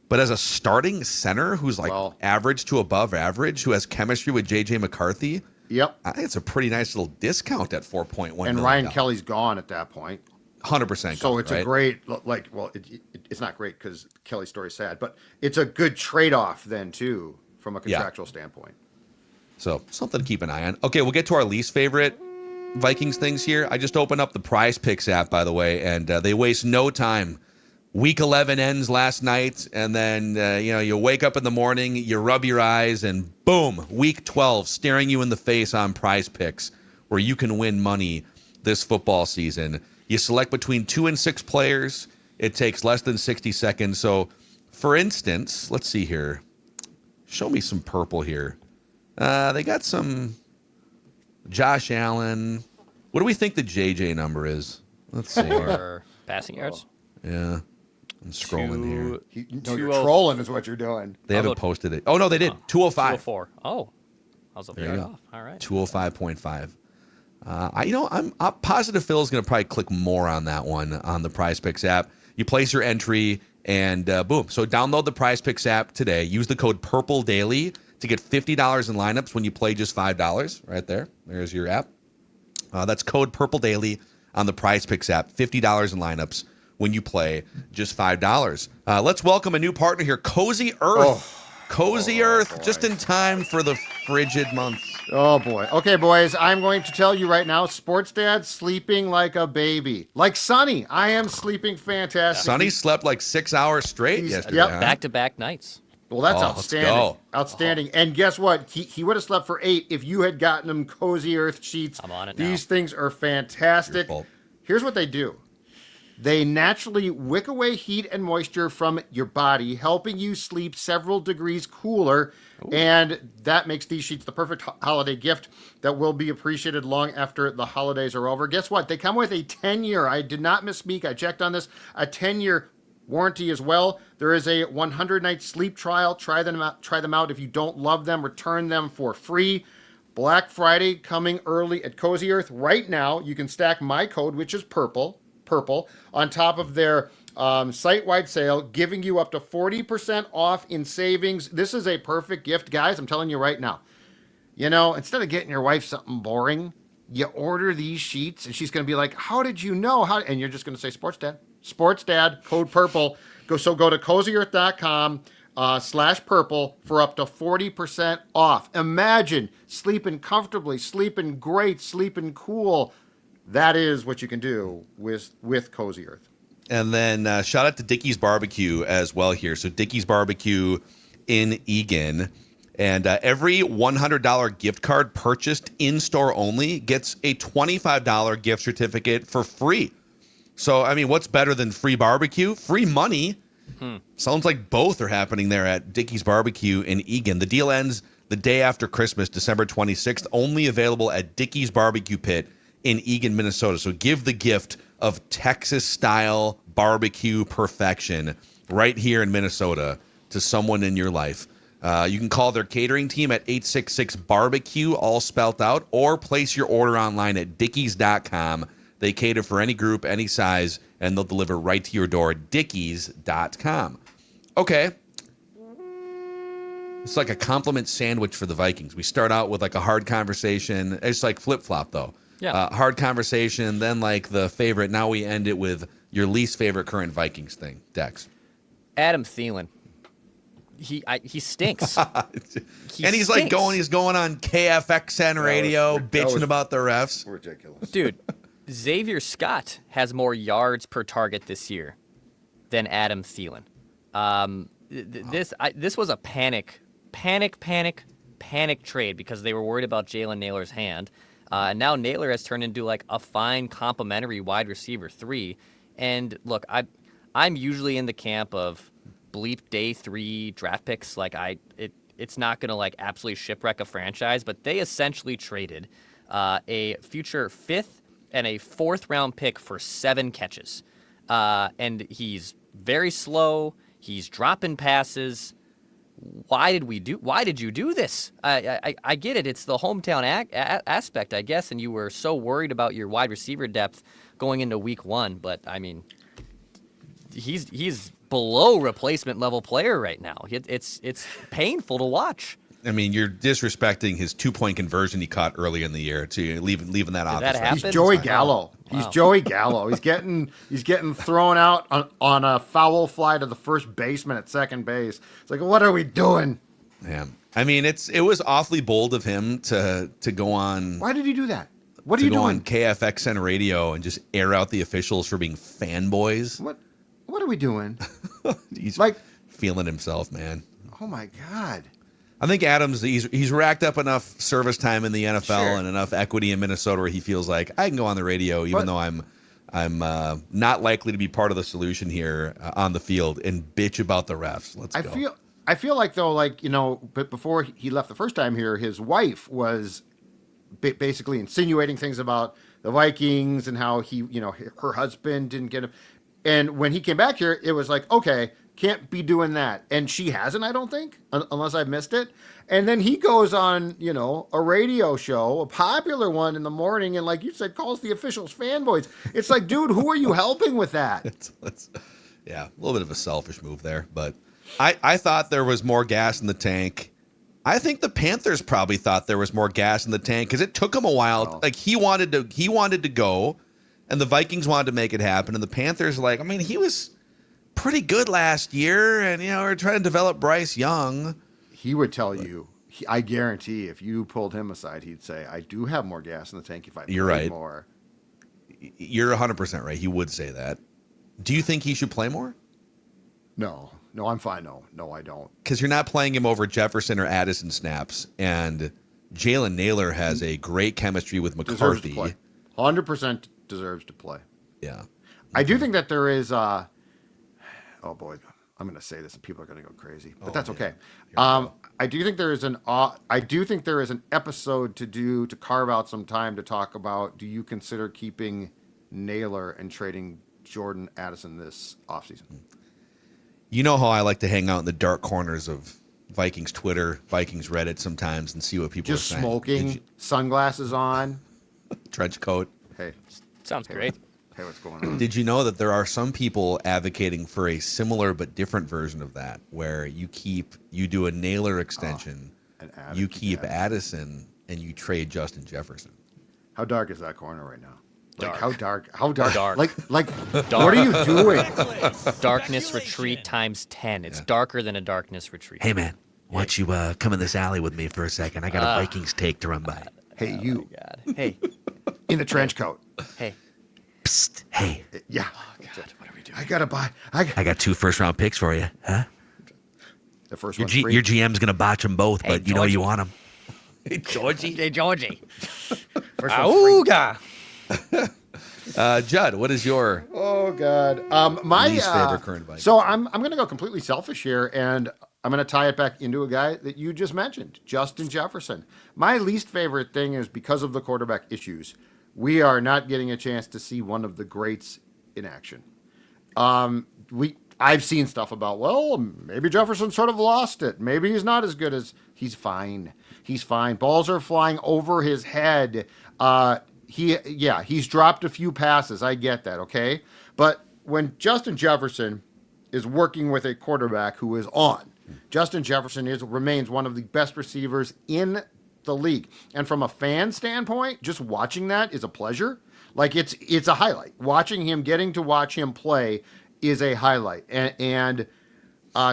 But as a starting center who's average to above average, who has chemistry with JJ McCarthy, yep, I think it's a pretty nice little discount at $4.1 million. And Ryan Kelly's gone at that point. 100%. So it's a great, it's not great because Kelly's story's sad, but it's a good trade-off then too from a contractual standpoint. So something to keep an eye on. Okay, we'll get to our least favorite Vikings things here. I just opened up the Prize Picks app, by the way, and they waste no time. Week 11 ends last night, and then you wake up in the morning, you rub your eyes, and boom, Week 12 staring you in the face on Prize Picks, where you can win money this football season. You select between 2 and 6 players. It takes less than 60 seconds. So, for instance, let's see here. Show me some purple here. They got some Josh Allen. What do we think the JJ number is? Let's see here. For passing yards. Yeah. I'm scrolling here. You're trolling is what you're doing. They haven't posted it. Oh, no, they did. 205. 204. Oh. I was a There you yard go. off. All right. 205.5. I'm positive Phil's going to probably click more on that one on the Prize Picks app. You place your entry and boom. So download the Prize Picks app today. Use the code PURPLEDAILY to get $50 in lineups when you play just $5 right there. There's your app. That's code PURPLEDAILY on the Prize Picks app. $50 in lineups when you play just $5. Let's welcome a new partner here, Cozy Earth. Cozy Earth, just in time for the frigid months. Oh, boy. Okay, boys, I'm going to tell you right now, Sports Dad sleeping like a baby. Like Sonny, I am sleeping fantastic. Sonny slept like 6 hours straight yesterday. Yep. Huh? Back-to-back nights. Well, that's Let's outstanding. go. Outstanding. And guess what? He would have slept for 8 if you had gotten him Cozy Earth sheets. I'm on it These now. things are fantastic. Your fault. Here's what they do. They naturally wick away heat and moisture from your body, helping you sleep several degrees cooler. Ooh. And that makes these sheets the perfect holiday gift that will be appreciated long after the holidays are over. Guess what? They come with a 10-year, I did not misspeak, I checked on this, a 10-year warranty as well. There is a 100-night sleep trial. Try them out. If you don't love them, return them for free. Black Friday coming early at Cozy Earth. Right now, you can stack my code, which is purple, on top of their site-wide sale, giving you up to 40% off in savings. This is a perfect gift, guys. I'm telling you right now. Instead of getting your wife something boring, you order these sheets, and she's going to be like, how did you know? And you're just going to say, Sports Dad. Sports Dad, code purple. Go to cozyearth.com/purple for up to 40% off. Imagine sleeping comfortably, sleeping great, sleeping cool. That is what you can do with Cozy Earth. And then shout out to Dickie's Barbecue as well here. So Dickie's Barbecue in Egan. And every $100 gift card purchased in-store only gets a $25 gift certificate for free. So, I mean, what's better than free barbecue? Free money. Sounds like both are happening there at Dickey's Barbecue in Eagan. The deal ends the day after Christmas, December 26th, only available at Dickey's Barbecue Pit in Eagan, Minnesota. So give the gift of Texas-style barbecue perfection right here in Minnesota to someone in your life. You can call their catering team at 866-BARBECUE, all spelt out, or place your order online at dickies.com. They cater for any group, any size, and they'll deliver right to your door at dickies.com. Okay. It's like a compliment sandwich for the Vikings. We start out with like a hard conversation. It's like flip-flop, though. Yeah. Hard conversation, then like the favorite. Now we end it with your least favorite current Vikings thing. Dex. Adam Thielen. He stinks. He's like he's going on KFXN radio, bitching about the refs. Ridiculous. Dude, Xavier Scott has more yards per target this year than Adam Thielen. This was a panic trade because they were worried about Jalen Naylor's hand. And now Naylor has turned into like a fine complementary wide receiver 3. And look, I'm usually in the camp of bleep day 3 draft picks. Like it's not gonna like absolutely shipwreck a franchise, but they essentially traded a future 5th and a 4th round pick for 7 catches. And he's very slow. He's dropping passes. Why did you do this? I get it. It's the hometown aspect, I guess, and you were so worried about your wide receiver depth going into week 1. But I mean, he's below replacement level player right now. It's painful to watch. I mean, you're disrespecting his 2-point conversion he caught earlier in the year to leaving that off. That happen? He's Joey Gallo. Wow. He's Joey Gallo. He's getting thrown out on a foul fly to the first baseman at second base. It's like, what are we doing? Yeah. I mean, it was awfully bold of him to go on. Why did he do that? What are to you go doing? on KFXN radio and just air out the officials for being fanboys. What are we doing? He's like feeling himself, man. Oh my God. I think Adams, he's racked up enough service time in the NFL and enough equity in Minnesota where he feels like I can go on the radio even though I'm not likely to be part of the solution here on the field and bitch about the refs. Let's go. I feel like though, like, but before he left the first time here, his wife was basically insinuating things about the Vikings and how her husband didn't get him. And when he came back here, it was like, okay, can't be doing that. And she hasn't, I don't think, unless I've missed it. And then he goes on, a radio show, a popular one in the morning, and like you said, calls the officials fanboys. It's like, dude, who are you helping with that? Yeah, a little bit of a selfish move there. But I thought there was more gas in the tank. I think the Panthers probably thought there was more gas in the tank because it took him a while. Oh. Like he wanted to go, and the Vikings wanted to make it happen. And the Panthers he was pretty good last year, and we're trying to develop Bryce Young. He would tell you, I guarantee, if you pulled him aside, he'd say, "I do have more gas in the tank if I play more." You're 100% right. He would say that. Do you think he should play more? No, I'm fine. No, I don't. Because you're not playing him over Jefferson or Addison snaps, and Jalen Naylor has a great chemistry with McCarthy. Deserves to play. 100% deserves to play. Yeah. I do think that there is. Oh boy, I'm going to say this and people are going to go crazy, but that's okay. I do think there is an episode to carve out some time to talk about. Do you consider keeping Naylor and trading Jordan Addison this offseason? You know how I like to hang out in the dark corners of Vikings Twitter, Vikings Reddit sometimes and see what people Just are saying. smoking, sunglasses on, trench coat. Hey, Sounds great. Hey, what's going on? Did you know that there are some people advocating for a similar but different version of that, where you do a Naylor extension, you keep Addison, and you trade Justin Jefferson? How dark is that corner right now? Dark. Like how dark? How dark? Dark. Like what are you doing? Darkness retreat times 10. It's darker than a darkness retreat. Hey, man, why don't you come in this alley with me for a second? I got a Vikings take to run by. Hey, you God. Hey. in the trench coat. Hey. Psst, hey, Yeah. God, what are we doing? I gotta buy. I got 2 first-round picks for you, huh? The first Your, one's free. your GM's gonna botch them both, Hey, but you know you Georgie. want them. Hey, Georgie. Hey, Georgie. First one's free. Auga. Judd, what is your Oh God. My least favorite current Viking? So I'm going to go completely selfish here, and I'm going to tie it back into a guy that you just mentioned, Justin Jefferson. My least favorite thing is because of the quarterback issues, we are not getting a chance to see one of the greats in action. I've seen stuff about, well, maybe Jefferson sort of lost it. Maybe he's not as good as he's fine. He's fine. Balls are flying over his head. He's dropped a few passes. I get that, okay? But when Justin Jefferson is working with a quarterback who is on, Justin Jefferson remains one of the best receivers in the league. And from a fan standpoint, just watching that is a pleasure. Like it's a highlight. Getting to watch him play is a highlight. And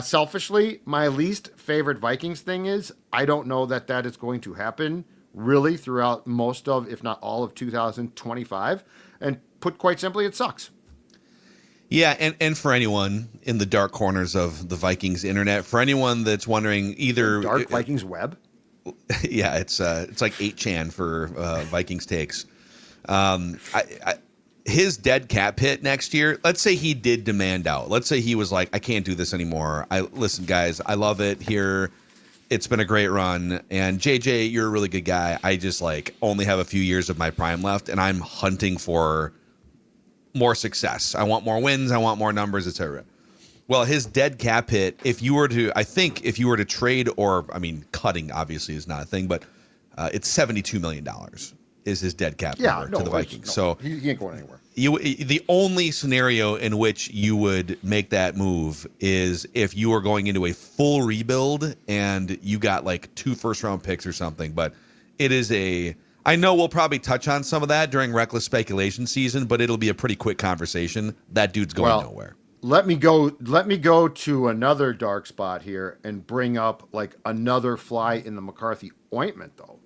selfishly, my least favorite Vikings thing is I don't know that is going to happen really throughout most of, if not all of 2025. And put quite simply, it sucks. Yeah, and for anyone in the dark corners of the Vikings internet, for anyone that's wondering either Dark Vikings web. yeah, it's like 8chan for Vikings takes. His dead cap hit next year. Let's say he did demand out. Let's say he was like, I can't do this anymore. Listen, guys, I love it here. It's been a great run. And JJ, you're a really good guy. I just only have a few years of my prime left, and I'm hunting for more success. I want more wins. I want more numbers, etc. Well, his dead cap hit, if you were to trade, or cutting obviously is not a thing, but it's $72 million is his dead cap number to the Vikings. So he ain't going anywhere. The only scenario in which you would make that move is if you were going into a full rebuild and you got 2 first-round picks or something. But it is I know we'll probably touch on some of that during reckless speculation season, but it'll be a pretty quick conversation. That dude's going nowhere. Let me go to another dark spot here and bring up another fly in the McCarthy ointment, though.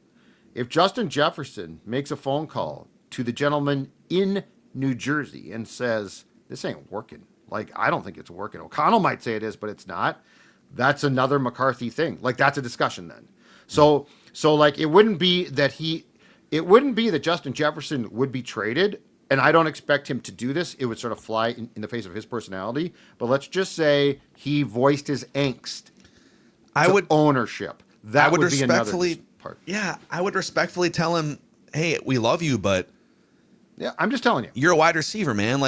If Justin Jefferson makes a phone call to the gentleman in New Jersey and says, this ain't working, I don't think it's working. O'Connell might say it is, but it's not. That's another McCarthy thing. That's a discussion then. So it wouldn't be that Justin Jefferson would be traded, and I don't expect him to do this. It would sort of fly in the face of his personality. But let's just say he voiced his angst to ownership. That would be another part. Yeah, I would respectfully tell him, hey, we love you, but yeah, I'm just telling you, you're a wide receiver, man.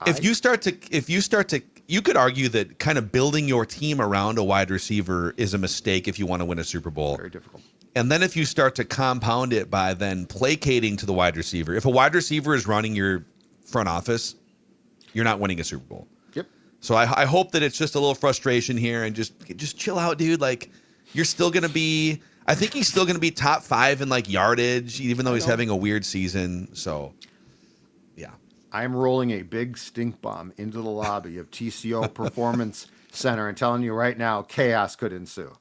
If you start to, you could argue that kind of building your team around a wide receiver is a mistake if you want to win a Super Bowl. Very difficult. And then if you start to compound it by then placating to the wide receiver, if a wide receiver is running your front office, you're not winning a Super Bowl. Yep. So I hope that it's just a little frustration here and just chill out, dude. You're still going to be, I think he's still going to be top 5 in yardage, even though he's having a weird season. So, yeah. I'm rolling a big stink bomb into the lobby of TCO Performance Center and telling you right now, chaos could ensue.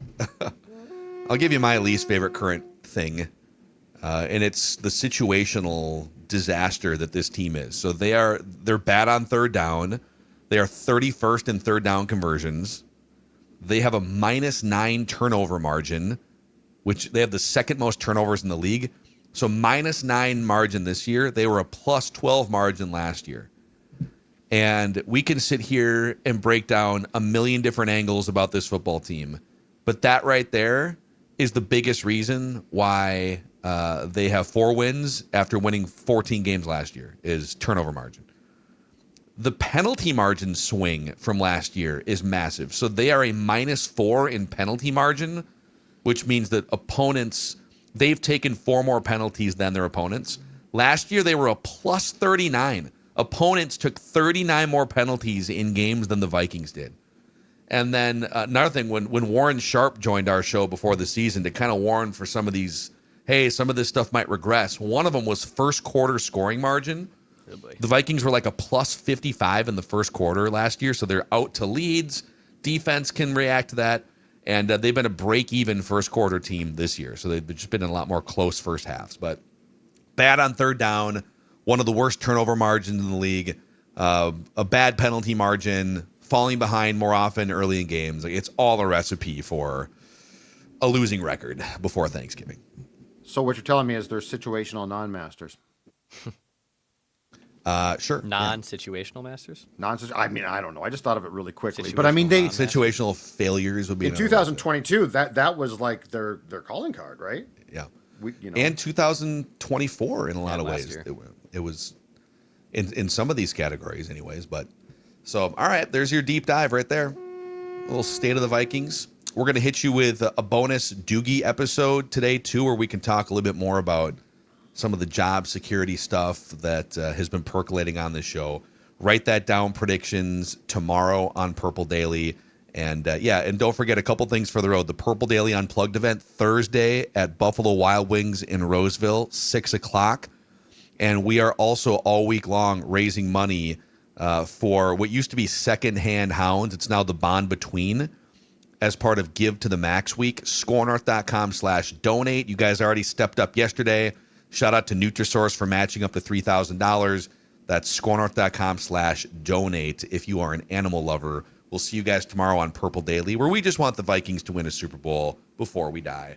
I'll give you my least favorite current thing, and it's the situational disaster that this team is. So they're bad on third down. They are 31st in third down conversions. They have a -9 turnover margin, which they have the second most turnovers in the league. So -9 margin this year. They were a +12 margin last year. And we can sit here and break down a million different angles about this football team. But that right there is the biggest reason why they have 4 wins after winning 14 games last year is turnover margin. The penalty margin swing from last year is massive. So they are a -4 in penalty margin, which means that opponents, they've taken 4 more penalties than their opponents. Last year, they were a +39. Opponents took 39 more penalties in games than the Vikings did. And then another thing, when Warren Sharp joined our show before the season to kind of warn for some of these, hey, some of this stuff might regress. One of them was first quarter scoring margin. The Vikings were a +55 in the first quarter last year, so they're out to leads. Defense can react to that. And they've been a break-even first quarter team this year, so they've just been in a lot more close first halves. But bad on third down, one of the worst turnover margins in the league, a bad penalty margin, falling behind more often early in games. Like, it's all a recipe for a losing record before Thanksgiving. So what you're telling me is there's situational non-masters. Sure. Non-situational masters. I mean, I don't know. I just thought of it really quickly. But I mean, they Situational failures would be in another 2022 that was like their calling card, right? Yeah. You know. And 2024 in a lot of last ways. year. It was in some of these categories anyways. But so, all right, there's your deep dive right there. A little state of the Vikings. We're going to hit you with a bonus Doogie episode today too, where we can talk a little bit more about some of the job security stuff that has been percolating on this show. Write that down, predictions tomorrow on Purple Daily. And and don't forget a couple things for the road. The Purple Daily Unplugged event Thursday at Buffalo Wild Wings in Roseville, 6 o'clock. And we are also all week long raising money for what used to be Secondhand Hounds. It's now the Bond Between as part of Give to the Max Week. ScoreNorth.com/donate. You guys already stepped up yesterday. Shout out to Nutrisource for matching up to $3,000. That's ScoreNorth.com/donate if you are an animal lover. We'll see you guys tomorrow on Purple Daily, where we just want the Vikings to win a Super Bowl before we die.